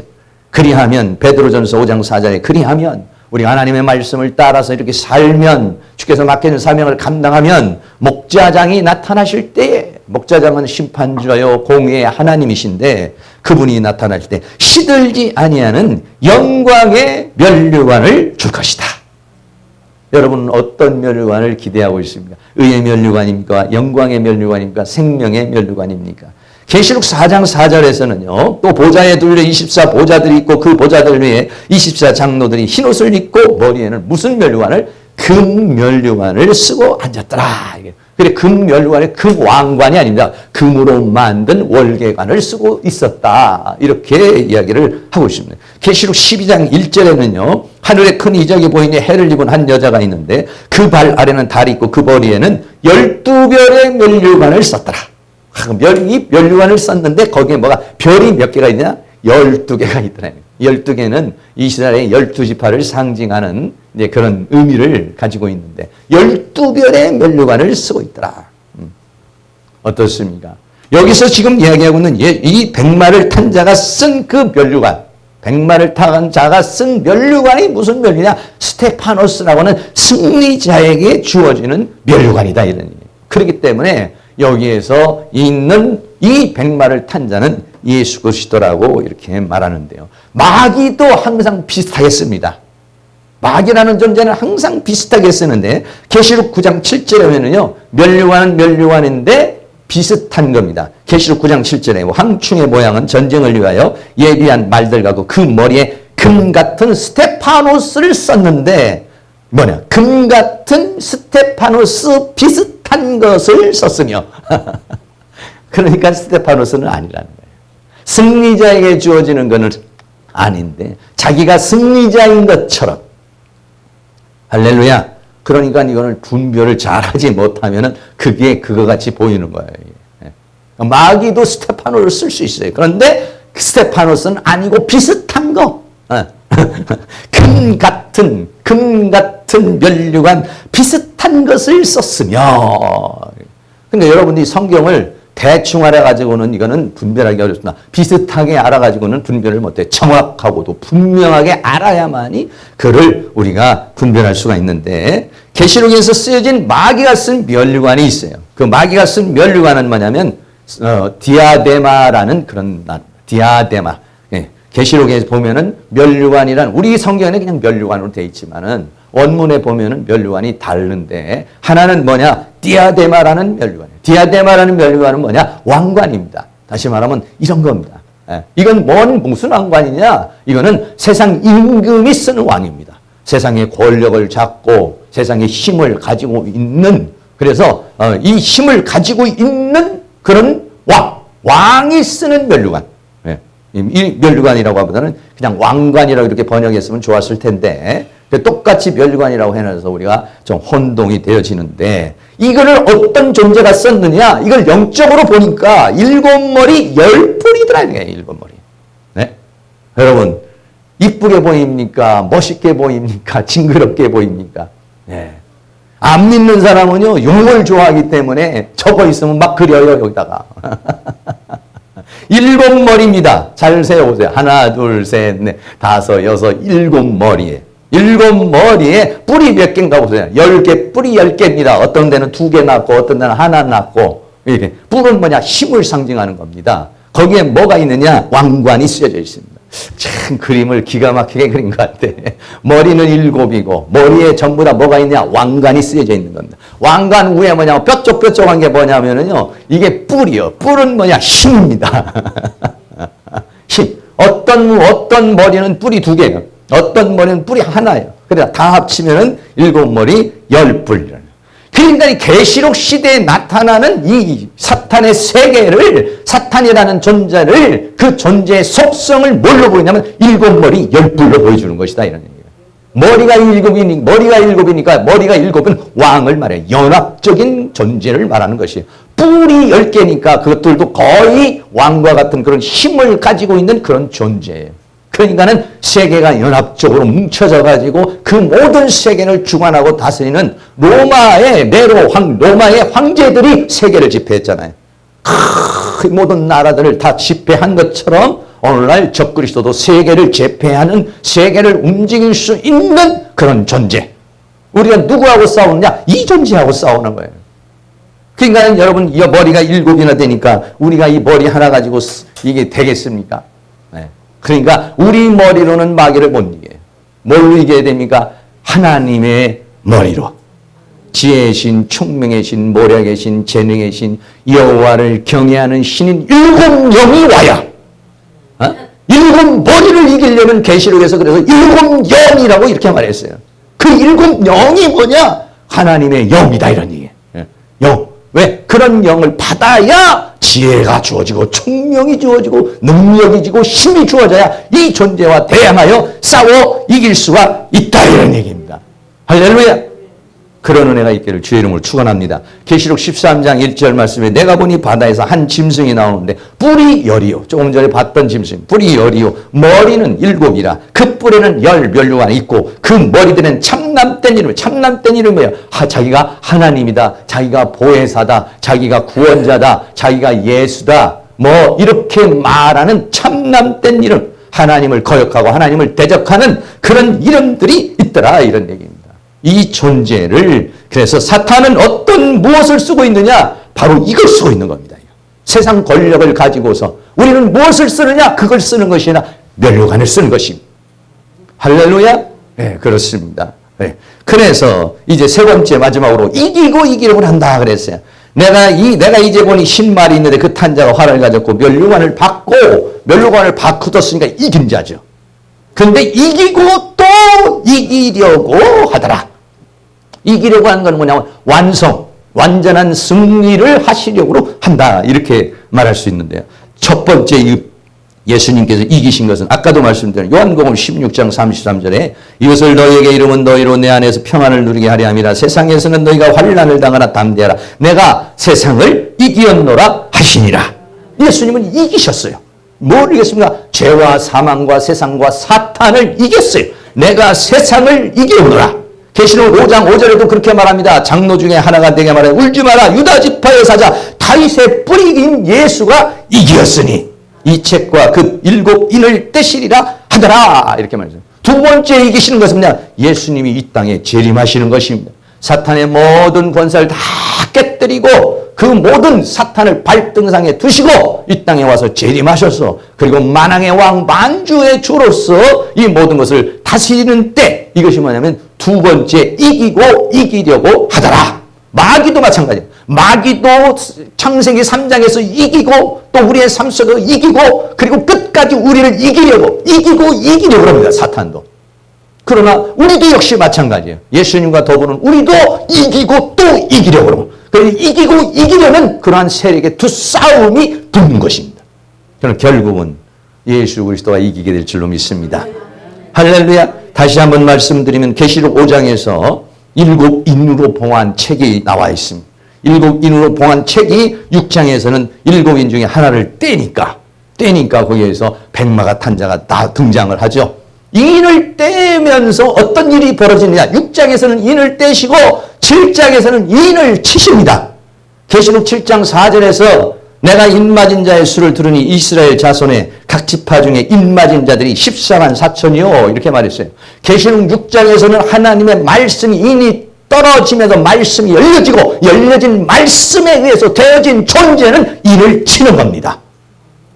그리하면 베드로전서 5장 4절에 그리하면 우리 하나님의 말씀을 따라서 이렇게 살면, 주께서 맡겨준 사명을 감당하면 목자장이 나타나실 때에, 목자장은 심판주여 공의의 하나님이신데 그분이 나타날 때 시들지 아니하는 영광의 면류관을 줄 것이다. 여러분은 어떤 면류관을 기대하고 있습니까? 의의 면류관입니까? 영광의 면류관입니까? 생명의 면류관입니까? 계시록 4장 4절에서는요, 또 보좌에 둘려 24 보좌들이 있고 그 보좌들 위에 24 장로들이 흰옷을 입고 머리에는 무슨 면류관을? 금 면류관을 쓰고 앉았더라. 그래, 금 면류관이 금 왕관이 아닙니다. 금으로 만든 월계관을 쓰고 있었다. 이렇게 이야기를 하고 있습니다. 계시록 12장 1절에는요, 하늘에 큰 이적이 보이니 해를 입은 한 여자가 있는데 그 발 아래는 달이 있고 그 머리에는 12별의 면류관을 썼더라. 이 면류관을 썼는데 거기에 뭐가 별이 몇 개가 있냐? 12개가 있더라고요. 12개는 이스라엘의 12지파를 상징하는 이제 그런 의미를 가지고 있는데 12별의 면류관을 쓰고 있더라. 어떻습니까? 여기서 지금 이야기하고 있는 이 백마를 탄 자가 쓴 그 면류관, 백마를 탄 자가 쓴 면류관이 무슨 면류냐? 스테파노스라고 하는 승리자에게 주어지는 면류관이다 이런 얘기예요. 그렇기 때문에 여기에서 있는 이 백마를 탄 자는 예수 그리스도라고 이렇게 말하는데요. 마귀도 항상 비슷하게 씁니다. 마귀라는 존재는 항상 비슷하게 쓰는데 계시록 9장 7절에 보면요, 면류관은 면류관인데 비슷한 겁니다. 계시록 9장 7절에 황충의 모양은 전쟁을 위하여 예비한 말들과고 그 머리에 금 같은 스테파노스를 썼는데 뭐냐? 금 같은 스테파노스 비슷한 것을 썼으며 그러니까 스테파노스는 아니라는 거예요. 승리자에게 주어지는 것은 아닌데 자기가 승리자인 것처럼, 할렐루야. 그러니까 이거는 분별을 잘하지 못하면 그게 그거 같이 보이는 거예요. 마귀도 스테파노를 쓸 수 있어요. 그런데 스테파노스는 아니고 비슷한 거. 금 같은 면류관 비슷한 것을 썼으며. 근데 여러분이 성경을 대충 알아가지고는 이거는 분별하기 어렵습니다. 비슷하게 알아가지고는 분별을 못해. 정확하고도 분명하게 알아야만이 그를 우리가 분별할 수가 있는데, 계시록에서 쓰여진 마귀가 쓴 면류관이 있어요. 그 마귀가 쓴 면류관은 뭐냐면 디아데마라는 그런 디아데마. 예. 계시록에 보면은 멸류관이란 우리 성경에는 그냥 멸류관으로 되어 있지만은 원문에 보면은 멸류관이 다른데 하나는 뭐냐? 디아데마라는 멸류관이에요. 디아데마라는 멸류관은 뭐냐? 왕관입니다. 다시 말하면 이런 겁니다. 예. 이건 무슨 왕관이냐? 이거는 세상 임금이 쓰는 왕입니다. 세상의 권력을 잡고 세상의 힘을 가지고 있는 그래서 이 힘을 가지고 있는 그런 왕이 쓰는 멸류관. 예. 이 멸류관이라고 하보다는 그냥 왕관이라고 이렇게 번역했으면 좋았을 텐데 똑같이 멸류관이라고 해놔서 우리가 좀 혼동이 되어지는데 이거를 어떤 존재가 썼느냐 이걸 영적으로 보니까 7머리 10뿔이더라. 7머리. 네? 여러분 이쁘게 보입니까? 멋있게 보입니까? 징그럽게 보입니까? 네. 안 믿는 사람은요 용을 좋아하기 때문에 저거 있으면 막 그려요 여기다가. 7머리입니다. 잘 세어보세요. 하나, 둘, 셋, 넷, 다섯, 여섯, 7머리에. 7머리에 뿔이 몇 개인가 보세요. 10개, 뿔이 10개입니다. 어떤 데는 2개 났고, 어떤 데는 하나 났고, 이렇게. 뿔은 뭐냐? 힘을 상징하는 겁니다. 거기에 뭐가 있느냐? 왕관이 쓰여져 있습니다. 참 그림을 기가 막히게 그린 것 같아. 머리는 7이고, 머리에 전부 다 뭐가 있냐? 왕관이 쓰여져 있는 겁니다. 왕관 위에 뭐냐? 뾰족뾰족한 게 뭐냐면요. 이게 뿔이요. 뿔은 뭐냐? 힘입니다. 힘. 어떤 머리는 뿔이 2개예요. 어떤 머리는 뿔이 하나예요. 그래서 다 합치면은 7머리 10뿔. 그러니까 이 계시록 시대에 나타나는 이 사탄의 세계를 사탄이라는 존재를 그 존재의 속성을 뭘로 보이냐면 7머리 10뿔로 보여주는 것이다 이런 얘기예요. 머리가 7이니까 머리가 7은 왕을 말해요. 연합적인 존재를 말하는 것이에요. 뿔이 10개니까 그것들도 거의 왕과 같은 그런 힘을 가지고 있는 그런 존재예요. 그러니까는 세계가 연합적으로 뭉쳐져 가지고 그 모든 세계를 주관하고 다스리는 로마의 황제들이 세계를 지배했잖아요. 그 모든 나라들을 다 지배한 것처럼 오늘날 적그리스도도 세계를 제패하는 세계를 움직일 수 있는 그런 존재. 우리가 누구하고 싸우느냐? 이 존재하고 싸우는 거예요. 그러니까 여러분 이 머리가 7이나 되니까 우리가 이 머리 하나 가지고 이게 되겠습니까? 네. 그러니까 우리 머리로는 마귀를 못 이겨요. 뭘로 이겨야 됩니까? 하나님의 머리로. 지혜의 신, 총명의 신, 모략의 신, 재능의 신, 여호와를 경외하는 신인 7영이 와야 7머리를 이기려면 계시록에서 그래서 7영이라고 이렇게 말했어요. 그 7영이 뭐냐? 하나님의 영이다 이런 얘기예요. 영. 왜? 그런 영을 받아야 지혜가 주어지고 총명이 주어지고 능력이 주고 힘이 주어져야 이 존재와 대항하여 싸워 이길 수가 있다 이런 얘기입니다. 할렐루야. 그런 은혜가 있기를 주의 이름으로 축원합니다. 계시록 13장 1절 말씀에 내가 보니 바다에서 한 짐승이 나오는데 뿔이 10이요. 조금 전에 봤던 짐승 뿔이 10이요. 머리는 7이라 그 뿔에는 10 멸류관이 있고 그 머리들은 참남된 이름. 참남된 이름은 뭐예요? 자기가 하나님이다. 자기가 보혜사다. 자기가 구원자다. 자기가 예수다. 뭐 이렇게 말하는 참남된 이름. 하나님을 거역하고 하나님을 대적하는 그런 이름들이 있더라 이런 얘기입니다. 이 존재를 그래서 사탄은 무엇을 쓰고 있느냐? 바로 이걸 쓰고 있는 겁니다. 세상 권력을 가지고서 우리는 무엇을 쓰느냐? 그걸 쓰는 것이 아니라 멸류관을 쓰는 것입니다. 할렐루야? 네, 그렇습니다. 네. 그래서 이제 세 번째 마지막으로 이기려고 한다 그랬어요. 내가 이제 보니 신말이 있는데 그 탄자가 활을 가졌고 멸류관을 바꾸었으니까 이긴 자죠. 근데 이기고 또 이기려고 하더라. 이기려고 하는 건 뭐냐면 완전한 승리를 하시려고 한다. 이렇게 말할 수 있는데요. 첫 번째 예수님께서 이기신 것은 아까도 말씀드린 요한복음 16장 33절에 이것을 너희에게 이름은 너희로 내 안에서 평안을 누리게 하려 함이라. 세상에서는 너희가 환난을 당하나 담대하라. 내가 세상을 이기었노라 하시니라. 예수님은 이기셨어요. 뭘 이겼습니까? 죄와 사망과 세상과 사탄을 이겼어요. 내가 세상을 이기오노라. 계시록 5장 5절에도 그렇게 말합니다. 장로 중에 하나가 내게 말해 울지 마라. 유다 지파의 사자 다윗의 뿌리인 예수가 이기었으니 이 책과 그 7인을 떼시리라 하더라. 이렇게 말했어요. 두 번째 이기시는 것은 뭐냐? 예수님이 이 땅에 재림하시는 것입니다. 사탄의 모든 권세를 다 깨뜨리고 그 모든 사탄을 발등상에 두시고 이 땅에 와서 재림하셔서 그리고 만왕의 왕 만주의 주로서 이 모든 것을 다스리는 때, 이것이 뭐냐면 두 번째 이기려고 하더라. 마귀도 마찬가지예요. 마귀도 창세기 3장에서 이기고 또 우리의 삶 속에서 이기고 그리고 끝까지 우리를 이기려고 합니다. 사탄도. 그러나 우리도 역시 마찬가지예요. 예수님과 더불어 우리도 이기고 또 이기려고 그러고, 이기고 이기려는 그러한 세력의 두 싸움이 붙는 것입니다. 저는 결국은 예수 그리스도가 이기게 될 줄로 믿습니다. 할렐루야. 다시 한번 말씀드리면 계시록 5장에서 7인으로 봉한 책이 나와 있습니다. 7인으로 봉한 책이 6장에서는 7인 중에 하나를 떼니까 거기에서 백마가 탄 자가 다 등장을 하죠. 인을 떼면서 어떤 일이 벌어지느냐. 6장에서는 인을 떼시고 7장에서는 인을 치십니다. 계시록 7장 4절에서 내가 인 맞은 자의 수를 들으니 이스라엘 자손의 각 지파 중에 인 맞은 자들이 14만 4천이요 이렇게 말했어요. 계시록 6장에서는 하나님의 말씀이 인이 떨어지면서 말씀이 열려지고 열려진 말씀에 의해서 되어진 존재는 인을 치는 겁니다.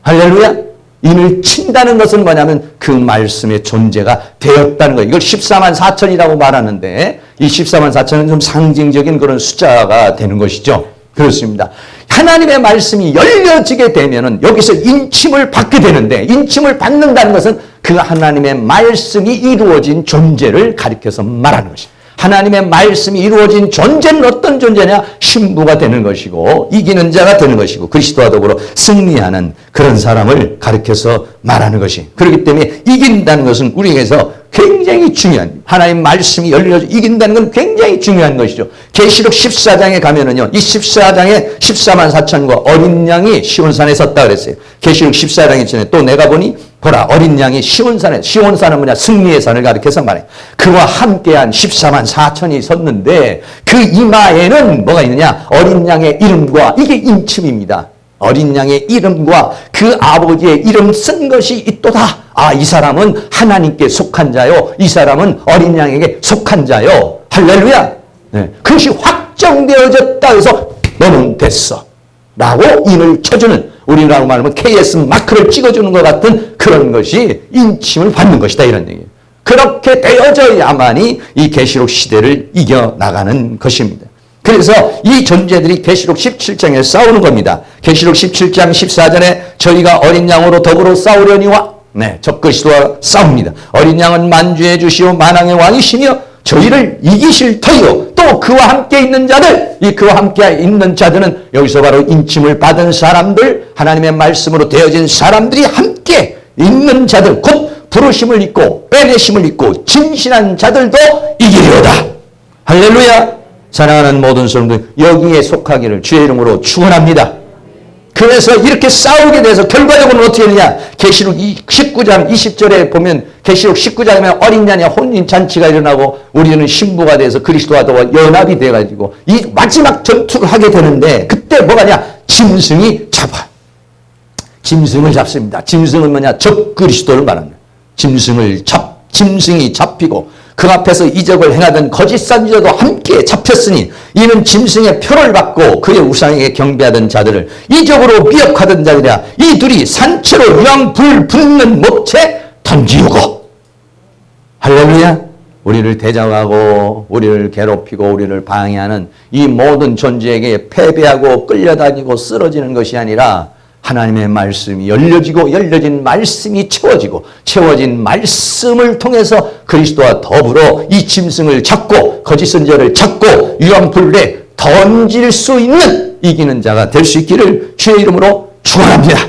할렐루야. 인을 친다는 것은 뭐냐면 그 말씀의 존재가 되었다는 거예요. 이걸 14만 4천이라고 말하는데 이 14만 4천은 좀 상징적인 그런 숫자가 되는 것이죠. 그렇습니다. 하나님의 말씀이 열려지게 되면은 여기서 인침을 받게 되는데, 인침을 받는다는 것은 그 하나님의 말씀이 이루어진 존재를 가리켜서 말하는 것입니다. 하나님의 말씀이 이루어진 존재는 어떤 존재냐? 신부가 되는 것이고 이기는 자가 되는 것이고 그리스도와 더불어 승리하는 그런 사람을 가리켜서 말하는 것이, 그렇기 때문에 이긴다는 것은 우리에게서 굉장히 중요한, 하나님 말씀이 열려져 이긴다는 건 굉장히 중요한 것이죠. 계시록 14장에 가면은요, 이 14장에 14만 4천과 어린 양이 시온산에 섰다 그랬어요. 계시록 14장에 전에 또 내가 보니 보라 어린 양이 시온산에, 시온산은 뭐냐? 승리의 산을 가리켜서 말해요. 그와 함께한 14만 4천이 섰는데 그 이마에는 뭐가 있느냐? 어린 양의 이름과, 이게 인침입니다. 어린 양의 이름과 그 아버지의 이름 쓴 것이 있도다. 아, 이 사람은 하나님께 속한 자요, 이 사람은 어린 양에게 속한 자요. 할렐루야. 네. 그것이 확정되어졌다 해서 너는 됐어 라고 인을 쳐주는, 우리라고 말하면 KS 마크를 찍어주는 것 같은 그런 것이 인침을 받는 것이다, 이런 얘기예요. 그렇게 되어져야만이 이 계시록 시대를 이겨나가는 것입니다. 그래서 이 존재들이 계시록 17장에 싸우는 겁니다. 계시록 17장 14절에 저희가 어린 양으로 더불어 싸우려니와, 적그리스도와 싸웁니다. 어린 양은 만주의 주시오 만왕의 왕이시며 저희를 이기실 터이요. 또 그와 함께 있는 자들, 이 그와 함께 있는 자들은 여기서 바로 인침을 받은 사람들, 하나님의 말씀으로 되어진 사람들이 함께 있는 자들, 곧 부르심을 입고 빼내심을 입고 진실한 자들도 이기리로다. 할렐루야. 사랑하는 모든 성도들, 여기에 속하기를 주의 이름으로 축원합니다. 그래서 이렇게 싸우게 돼서 결과적으로는 어떻게 되느냐? 계시록 19장 20절에 보면, 계시록 19장에 어린 양의 혼인잔치가 일어나고 우리는 신부가 돼서 그리스도와 연합이 돼가지고 이 마지막 전투를 하게 되는데, 그때 뭐가냐? 짐승이 잡아. 짐승을 잡습니다. 짐승은 뭐냐? 적그리스도를 말합니다. 짐승이 잡히고 그 앞에서 이적을 행하던 거짓 선지자도 함께 잡혔으니 이는 짐승의 표를 받고 그의 우상에게 경배하던 자들을 이적으로 미혹하던 자들이라. 이 둘이 산채로 유황불 붙는 못에 던지우고. 할렐루야. 우리를 대적하고 우리를 괴롭히고 우리를 방해하는 이 모든 존재에게 패배하고 끌려다니고 쓰러지는 것이 아니라 하나님의 말씀이 열려지고 열려진 말씀이 채워지고 채워진 말씀을 통해서 그리스도와 더불어 이 짐승을 잡고 거짓 선지자를 잡고 유황불에 던질 수 있는 이기는 자가 될 수 있기를 주의 이름으로 축원합니다.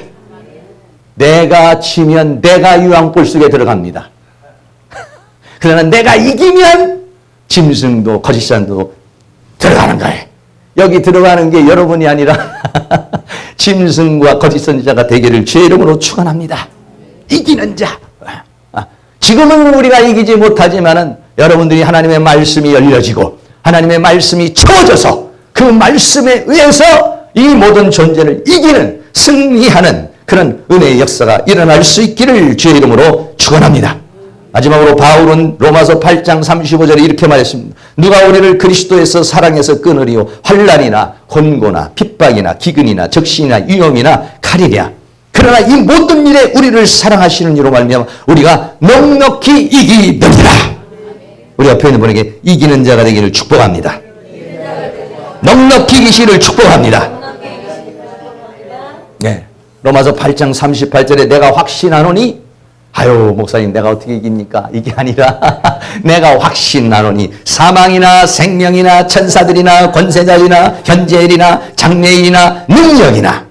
내가 지면 내가 유황불 속에 들어갑니다. 그러나 내가 이기면 짐승도 거짓 선지자도 들어가는 거예요. 여기 들어가는 게 여러분이 아니라 짐승과 거짓 선지자가 되기를 주의 이름으로 축원합니다. 이기는 자. 지금은 우리가 이기지 못하지만은 여러분들이 하나님의 말씀이 열려지고 하나님의 말씀이 채워져서 그 말씀에 의해서 이 모든 존재를 이기는, 승리하는 그런 은혜의 역사가 일어날 수 있기를 주의 이름으로 축원합니다. 마지막으로 바울은 로마서 8장 35절에 이렇게 말했습니다. 누가 우리를 그리스도에서 사랑해서 끊으리요 환난이나 곤고나 핍박이나 기근이나 적신이나 위험이나 칼이랴. 그러나 이 모든 일에 우리를 사랑하시는 이로 말미암아 우리가 넉넉히 이기느니라. 우리 옆에 있는 분에게 이기는 자가 되기를 축복합니다. 넉넉히 이기시기를 축복합니다. 네. 로마서 8장 38절에 내가 확신하노니, 아유 목사님 내가 어떻게 이깁니까? 이게 아니라 내가 확신하노니 사망이나 생명이나 천사들이나 권세자들이나 현재일이나 장래일이나 능력이나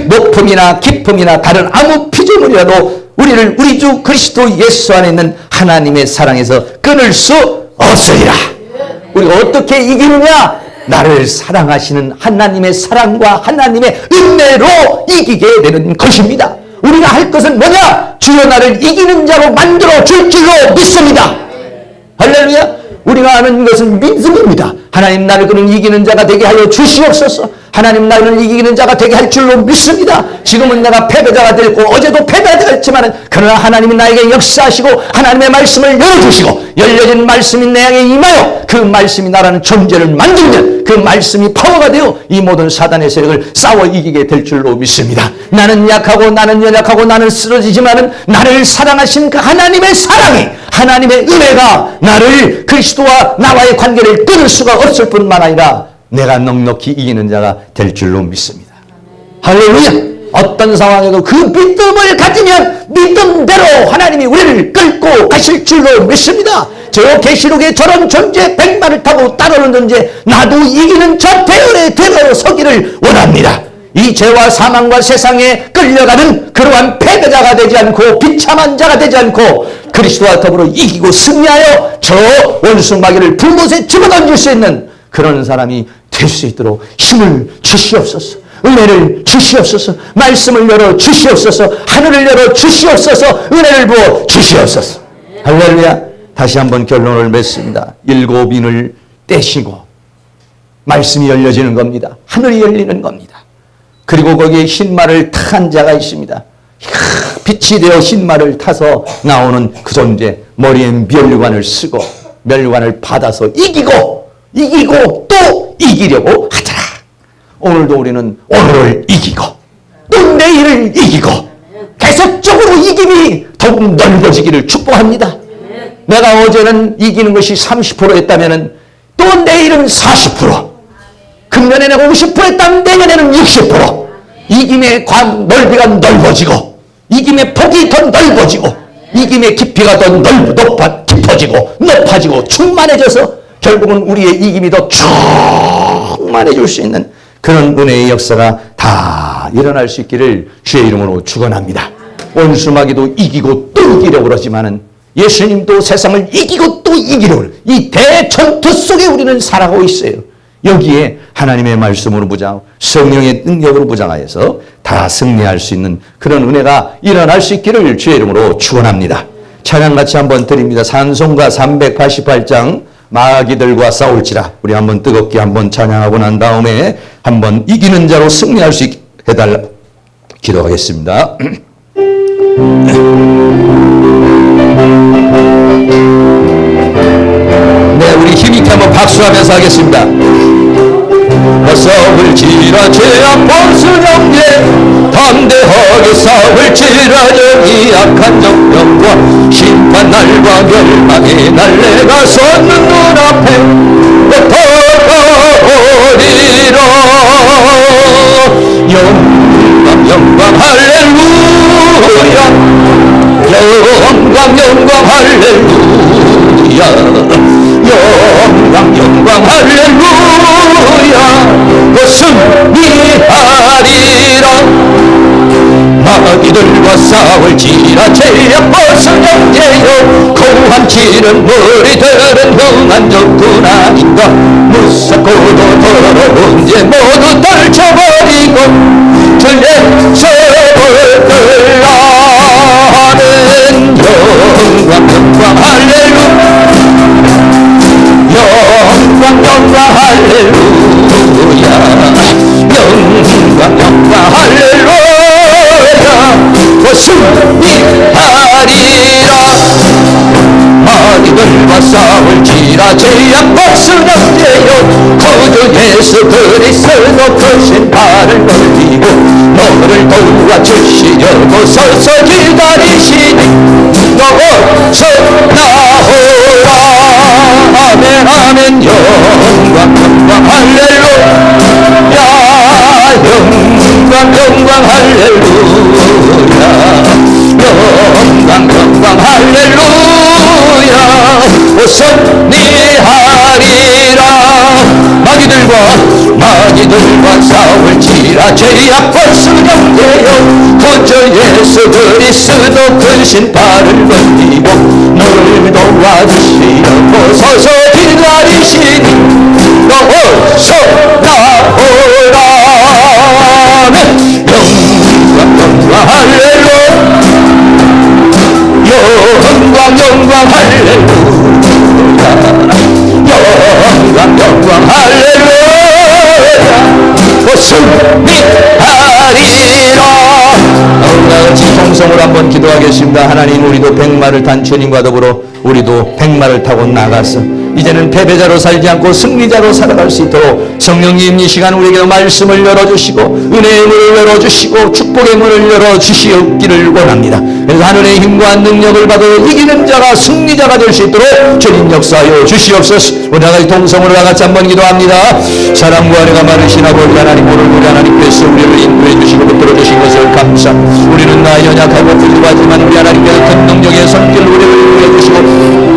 높음이나 깊음이나 다른 아무 피조물이라도 우리를 우리 주 그리스도 예수 안에 있는 하나님의 사랑에서 끊을 수 없으리라. 우리가 어떻게 이기느냐? 나를 사랑하시는 하나님의 사랑과 하나님의 은혜로 이기게 되는 것입니다. 우리가 할 것은 뭐냐? 주여 나를 이기는 자로 만들어 줄 줄로 믿습니다. 할렐루야. 우리가 하는 것은 믿음입니다. 하나님 나를 그는 이기는 자가 되게 하여 주시옵소서. 하나님 나를 이기는 자가 되게 할 줄로 믿습니다. 지금은 내가 패배자가 되고 어제도 패배자가 됐지만 그러나 하나님이 나에게 역사하시고 하나님의 말씀을 열어주시고 열려진 말씀이 내게 임하여 그 말씀이 나라는 존재를 만들면 그 말씀이 파워가 되어 이 모든 사단의 세력을 싸워 이기게 될 줄로 믿습니다. 나는 약하고 나는 연약하고 나는 쓰러지지만 나를 사랑하신 그 하나님의 사랑이 하나님의 은혜가 나를 그리스도와 나와의 관계를 끊을 수가 없을 뿐만 아니라 내가 넉넉히 이기는 자가 될 줄로 믿습니다. 할렐루야. 어떤 상황에도 그 믿음을 가지면 믿음대로 하나님이 우리를 끌고 가실 줄로 믿습니다. 저 계시록에 저런 존재 백마를 타고 따라오는 존재 나도 이기는 저 대열에 서기를 원합니다. 이 죄와 사망과 세상에 끌려가는 그러한 패배자가 되지 않고 비참한 자가 되지 않고 그리스도와 더불어 이기고 승리하여 저 원수 마귀를 불못에 집어던질 수 있는 그런 사람이 될 수 있도록 힘을 주시옵소서. 은혜를 주시옵소서. 말씀을 열어 주시옵소서. 하늘을 열어 주시옵소서. 은혜를 부어 주시옵소서. 할렐루야. 다시 한번 결론을 맺습니다. 7인을 떼시고 말씀이 열려지는 겁니다. 하늘이 열리는 겁니다. 그리고 거기에 흰말을 탄 자가 있습니다. 빛이 되어 흰말을 타서 나오는 그 존재, 머리에 멸류관을 쓰고 멸류관을 받아서 이기고 또 이기려고 하더라. 오늘도 우리는 오늘을 이기고 또 내일을 이기고 계속적으로 이김이 더욱 넓어지기를 축복합니다. 내가 어제는 이기는 것이 30%였다면 또 내일은 40%, 금년에 내가 50% 했다면 내년에는 60%. 이김의 넓이가 넓어지고 이김의 폭이 더 넓어지고 이김의 깊이가 더 깊어지고 높아지고 충만해져서 결국은 우리의 이김이 더 충만해질 수 있는 그런 은혜의 역사가 다 일어날 수 있기를 주의 이름으로 축원합니다. 원수마귀도 이기고 또 이기려고 그러지만은 예수님도 세상을 이기고 또 이기려고 이 대전투 속에 우리는 살아가고 있어요. 여기에 하나님의 말씀으로 무장하고 성령의 능력으로 무장하여서 다 승리할 수 있는 그런 은혜가 일어날 수 있기를 주의 이름으로 축원합니다. 찬양 같이 한번 드립니다. 찬송가 388장 마귀들과 싸울지라. 우리 한번 뜨겁게 한번 찬양하고 난 다음에 한번 이기는 자로 승리할 수 있게 해달라 기도하겠습니다. 네, 우리 힘있게 한번 박수하면서 하겠습니다. 싸울지라 죄악 본수령제 담대하게 싸울지라 정의 악한 정령과 심판날과 멸망의 날 내가 섰는 눈앞에 다가오리라. 영광 할렐루야 영광 할렐루야 영광 할렐루야 승리하리라. 마귀들과 싸울지라 죄악 벗은 형제여 고함치는 무리들은 흥한 적군 아닌가. 무섭고도 더러운 죄 모두 떨쳐버리고 주의 세월을 끌라하는 영광 할렐루야 영광 할렐루야 영광 할렐루야 승리하리라. 싸울지라 제약 벗은 형제여 구주 예수 그리스도 크신 발을 벌리고 너를 도와주시려고 서서 기다리시니 너서 나오라. 아멘 아멘. 영광 영광 할렐루야. 영광 영광 할렐루야. 영광 영광 할렐루야. 승리하리라. 마귀들과 싸울지라 제약 벗은 형제여 구주 예수 그리스도 크신 발을 벌리고 너를 도와주시려고 서서 기다리시니 너서 나오라. 영광 영광 할렐루야. 영광 영광 할렐루야. 영광 영광 할렐루야. 승리하리라. 같이 통성으로 한번 기도하겠습니다. 하나님, 우리도 백마를 탄 주님과 더불어 우리도 백마를 타고 나가서 이제는 패배자로 살지 않고 승리자로 살아갈 수 있도록 성령님 이 시간 우리에게 말씀을 열어주시고 은혜의 문을 열어주시고 축복의 문을 열어주시기를 원합니다. 그래서 하늘의 힘과 능력을 받아 이기는 자가 승리자가 될 수 있도록 주님 역사하여 주시옵소서. 우리 다같이 동성으로 다같이 한번 기도합니다. 사랑과 은혜가 많으신 아버지 하나님, 오늘 우리 하나님께서 우리를 인도해 주시고 붙들어 주신 것을 감사합니다. 우리는 나 연약하고 불리하지만 우리 하나님께서 큰 능력의 손길로 우리를 인도해 주시고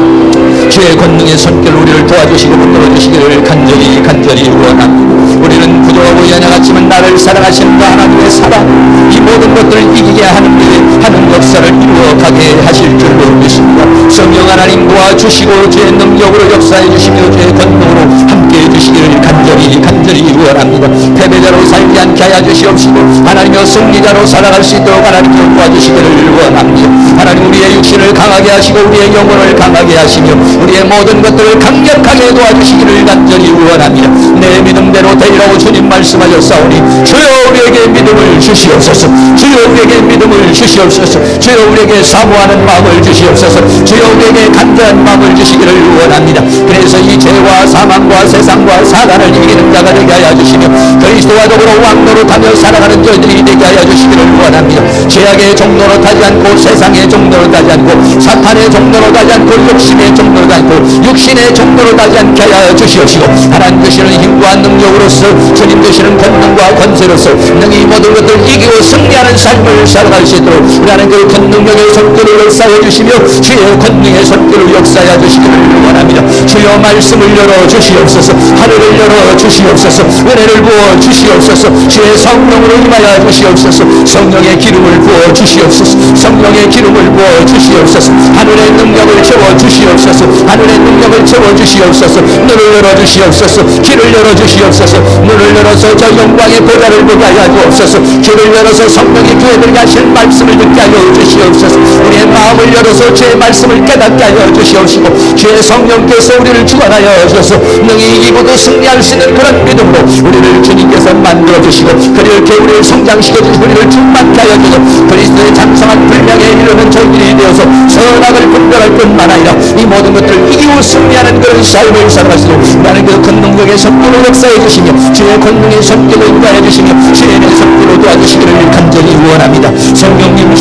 주의 권능의 손길 우리를 도와주시고 붙들어주시기를 간절히 원합니다. 우리는 부족하고 연약하지만 나를 사랑하시는 하나님의 사랑, 이 모든 것들을 이기게 하는 역사를 이루어가게 하실 줄로 믿습니다. 성령 하나님 도와주시고 주의 능력으로 역사해 주시며 주의 권능으로 함께해 주시기를 간절히 원합니다. 패배자로 살지 않게 하여 주시옵시고 하나님의 승리자로 살아갈 수 있도록 하나님께서 도와주시기를 원합니다. 하나님, 우리의 육신을 강하게 하시고 우리의 영혼을 강하게 하시며 우리의 모든 것들을 강력하게 도와주시기를 간절히 원합니다. 내 믿음대로 되리라고 주님 말씀하셨사오니 주여 우리에게 믿음을 주시옵소서. 주여 우리에게 믿음을 주시옵소서. 주여 우리에게 사모하는 마음을 주시옵소서. 주여 우리에게 간절한 마음을 주시기를 원합니다. 그래서 이 죄와 사망과 세상과 사단을 이기는 자가 되게 하여 주시며 그리스도와 더불어 왕노릇하며 살아가는 저희들이 되게 하여 주시기를 원합니다. 죄악의 종로로 타지 않고 세상의 종로로 타지 않고 사탄의 종로로 타지 않고 욕심의 종로로 타지 않고 육신의 종로로 타지 않게 하여 주시옵시고 하나님 주시는 힘과 능력으로서 주님 주시는 권능과 권세로서 능히 모든 것들을 이기고 승리하는 삶을 살아갈 수 있도록 우리 하나님 그 능력의 손길을 역사해 주시며 주의 권능의 손길을 역사해 주시기를 원합니다. 주여 말씀을 열어 주시옵소서. 하늘을 열어 주시옵소서. 은혜를 부어 주시옵소서. 주의 성령으로 임하여 주시옵소서. 성령의 기름을 부어 주시옵소서. 성령의 기름을 부어 주시옵소서. 하늘의 능력을 채워 주시옵소서. 하늘의 능력을 채워 주시옵소서. 눈을 열어 주시옵소서. 길을 열어 주시옵소서. 문을 열어서 저 영광의 보좌를 보게 하여 주옵소서. 길을 열어서 성령의 교회들에게 하실 말씀을 듣게 하여 주시옵소서. 우리의 마음을 열어서 주의 말씀을 깨닫게 하여 주시옵시고 주의 성령께서 우리를 주관하여 주셔서 능히 이기고도 승리할 수 있는 그런 믿음으로 우리를 주님께서 만들어 주시고 그렇게 우리를 성장시켜 주시고 우리를 충만케 하여 주셔서 그리스도의 장성한 불명에 이르는 저희들이 되어서 선악을 분별할 뿐만 아니라 이 모든 것들을 이기고 승리하는 그런 삶을 살아갈 수 있도록 나는 그 권능력의 손길로 역사해 주시며 주의 권능의 손길로 인도하여 주시며 주의 손길로 도와주시기를 간절히 원합니다. 성령님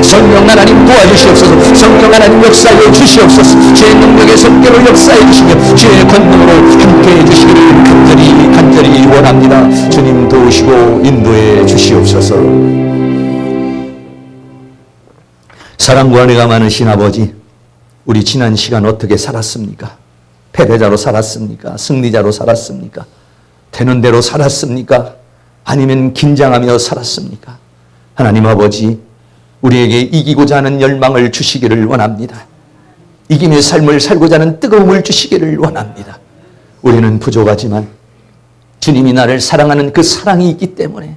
성령 하나님 도와주시옵소서. 성령 하나님 역사해 주시옵소서. 주의 능력의 손길로 역사해 주시며 주의 권능으로 함께해 주시기를 간절히 원합니다. 주님 도우시고 인도해 주시옵소서. 사랑과 은혜가 많으신 아버지, 우리 지난 시간 어떻게 살았습니까? 패배자로 살았습니까? 승리자로 살았습니까? 되는 대로 살았습니까? 아니면 긴장하며 살았습니까? 하나님 아버지, 우리에게 이기고자 하는 열망을 주시기를 원합니다. 이김의 삶을 살고자 하는 뜨거움을 주시기를 원합니다. 우리는 부족하지만 주님이 나를 사랑하는 그 사랑이 있기 때문에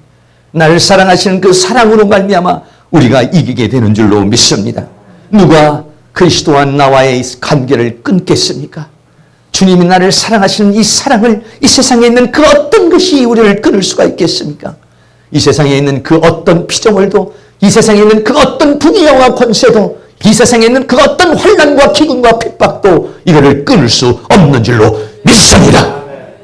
나를 사랑하시는 그 사랑으로 말미암아 우리가 이기게 되는 줄로 믿습니다. 누가 그리스도와 나와의 관계를 끊겠습니까? 주님이 나를 사랑하시는 이 사랑을 이 세상에 있는 그 어떤 것이 우리를 끊을 수가 있겠습니까? 이 세상에 있는 그 어떤 피조물도 이 세상에 있는 그 어떤 분야와 권세도 이 세상에 있는 그 어떤 환난과 기근과 핍박도 이거를 끊을 수 없는 줄로 믿습니다.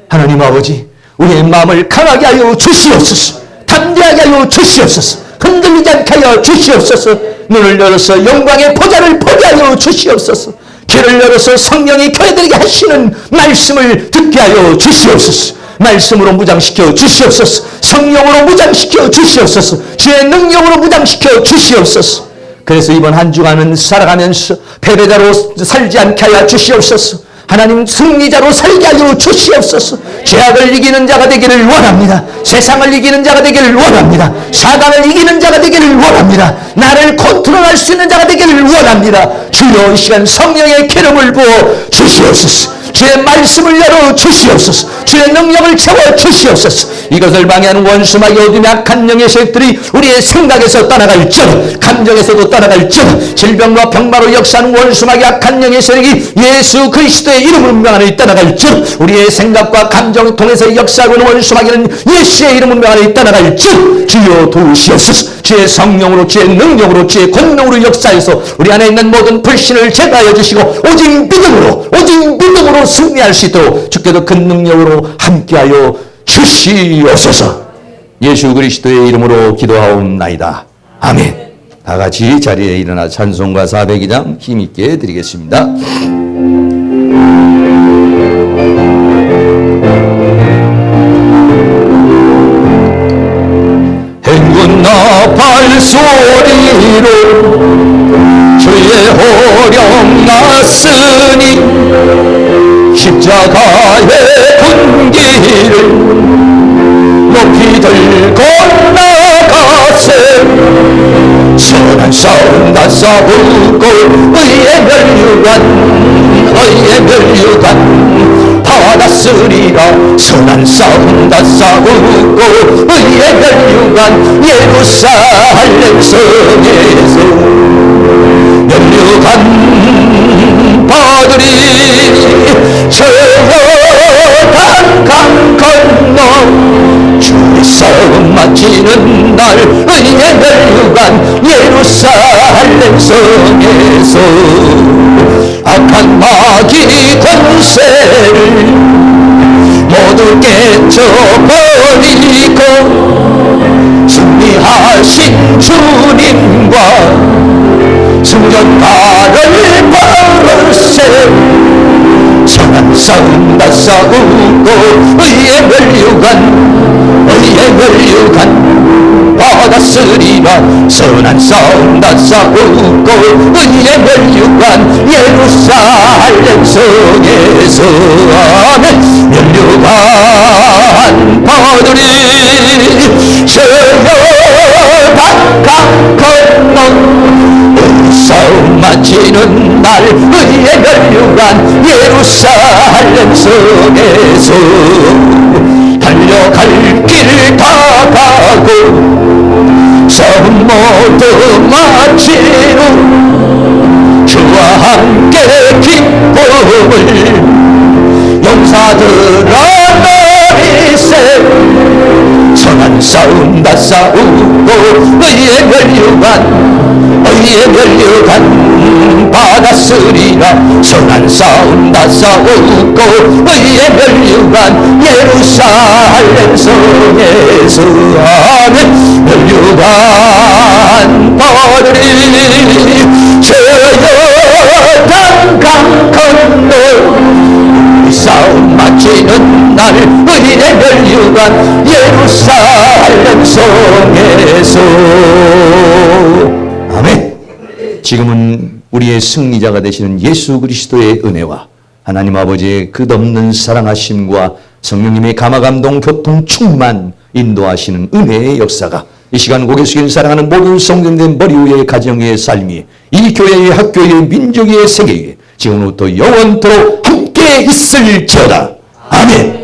하나님 아버지, 우리의 마음을 강하게 하여 주시옵소서. 담대하게 하여 주시옵소서. 흔들리지 않게 하여 주시옵소서. 눈을 열어서 영광의 보좌를 보게 하여 주시옵소서. 귀를 열어서 성령이 교회들에게 하시는 말씀을 듣게 하여 주시옵소서. 말씀으로 무장시켜 주시옵소서. 성령으로 무장시켜 주시옵소서. 주의 능력으로 무장시켜 주시옵소서. 그래서 이번 한 주간은 살아가면서 패배자로 살지 않게 하여 주시옵소서. 하나님 승리자로 살게 하여 주시옵소서. 죄악을 이기는 자가 되기를 원합니다. 세상을 이기는 자가 되기를 원합니다. 사단을 이기는 자가 되기를 원합니다. 나를 컨트롤할 수 있는 자가 되기를 원합니다. 주여 이 시간 성령의 기름을 부어 주시옵소서. 주의 말씀을 열어 주시옵소서. 주의 능력을 채워 주시옵소서. 이것을 방해하는 원수마귀 어둠의 악한 영의 세력들이 우리의 생각에서 떠나갈지어다. 감정에서도 떠나갈지어다. 질병과 병마로 역사하는 원수마귀 악한 영의 세력이 예수 그리스도의 이름으로 명하니 떠나갈지어다. 우리의 생각과 감정을 통해서 역사하고 있는 원수마귀는 예수의 이름으로 명하니 떠나갈지어다. 주여 도우시옵소서. 주의 성령으로, 주의 능력으로, 주의 권능으로 역사해서 우리 안에 있는 모든 불신을 제거하여 주시고 오직 믿음으로 승리할 수 있도록 주께서 그 능력으로 함께하여 주시옵소서. 예수 그리스도의 이름으로 기도하옵나이다. 아멘. 다 같이 자리에 일어나 찬송가 402장 힘있게 드리겠습니다. 행군나 발소리로 주의 호령 났으니 십자가의 분기를 높이 들고 나가세. 선한 싸움 다 싸우고 의의 멸류관 받았으리라. 선한 싸움 다 싸우고 의의 멸류관 예루살렘 성에서 멸류관 받으리. 저여단 강 건너 주의 싸움 마치는 날 의의 멸류관 예루살렘 성에서 악한 마귀 권세를 모두 깨쳐버리고 승리하신 주님과 승전가를 바르세. 선한 싸움 다 싸우고 의의 멸류관 받았으리라. 선한 싸움 다 싸우고 의의 멸류관 예루살렘 성에서 아멘. 멸류관 받으리. 저여단 강 건너 싸움 마치는 날 의의 멸류관 예루살렘 성에서 달려갈 길 다 가고 싸움 모두 마치고 주와 함께 기쁨을 용사들아 너희세. 선한 싸움 다 싸우고 의의 멸류관 받았으리라. 선한 싸움 다 싸우고 의의 멸류관 예루살렘 성에서 아멘. 멸류관 받으리. 저여단 강 건너 싸움 마치는 날 의의 멸류관 예루살렘 성에서 아멘. 지금은 우리의 승리자가 되시는 예수 그리스도의 은혜와 하나님 아버지의 끝없는 사랑하심과 성령님의 감화감동 교통 충만 인도하시는 은혜의 역사가 이 시간 고개 숙인 사랑하는 모든 성도님들 머리 위의 가정의 삶이 이 교회의 학교의 민족의 세계에 지금부터 영원토록 함께 있을지어다. 아멘.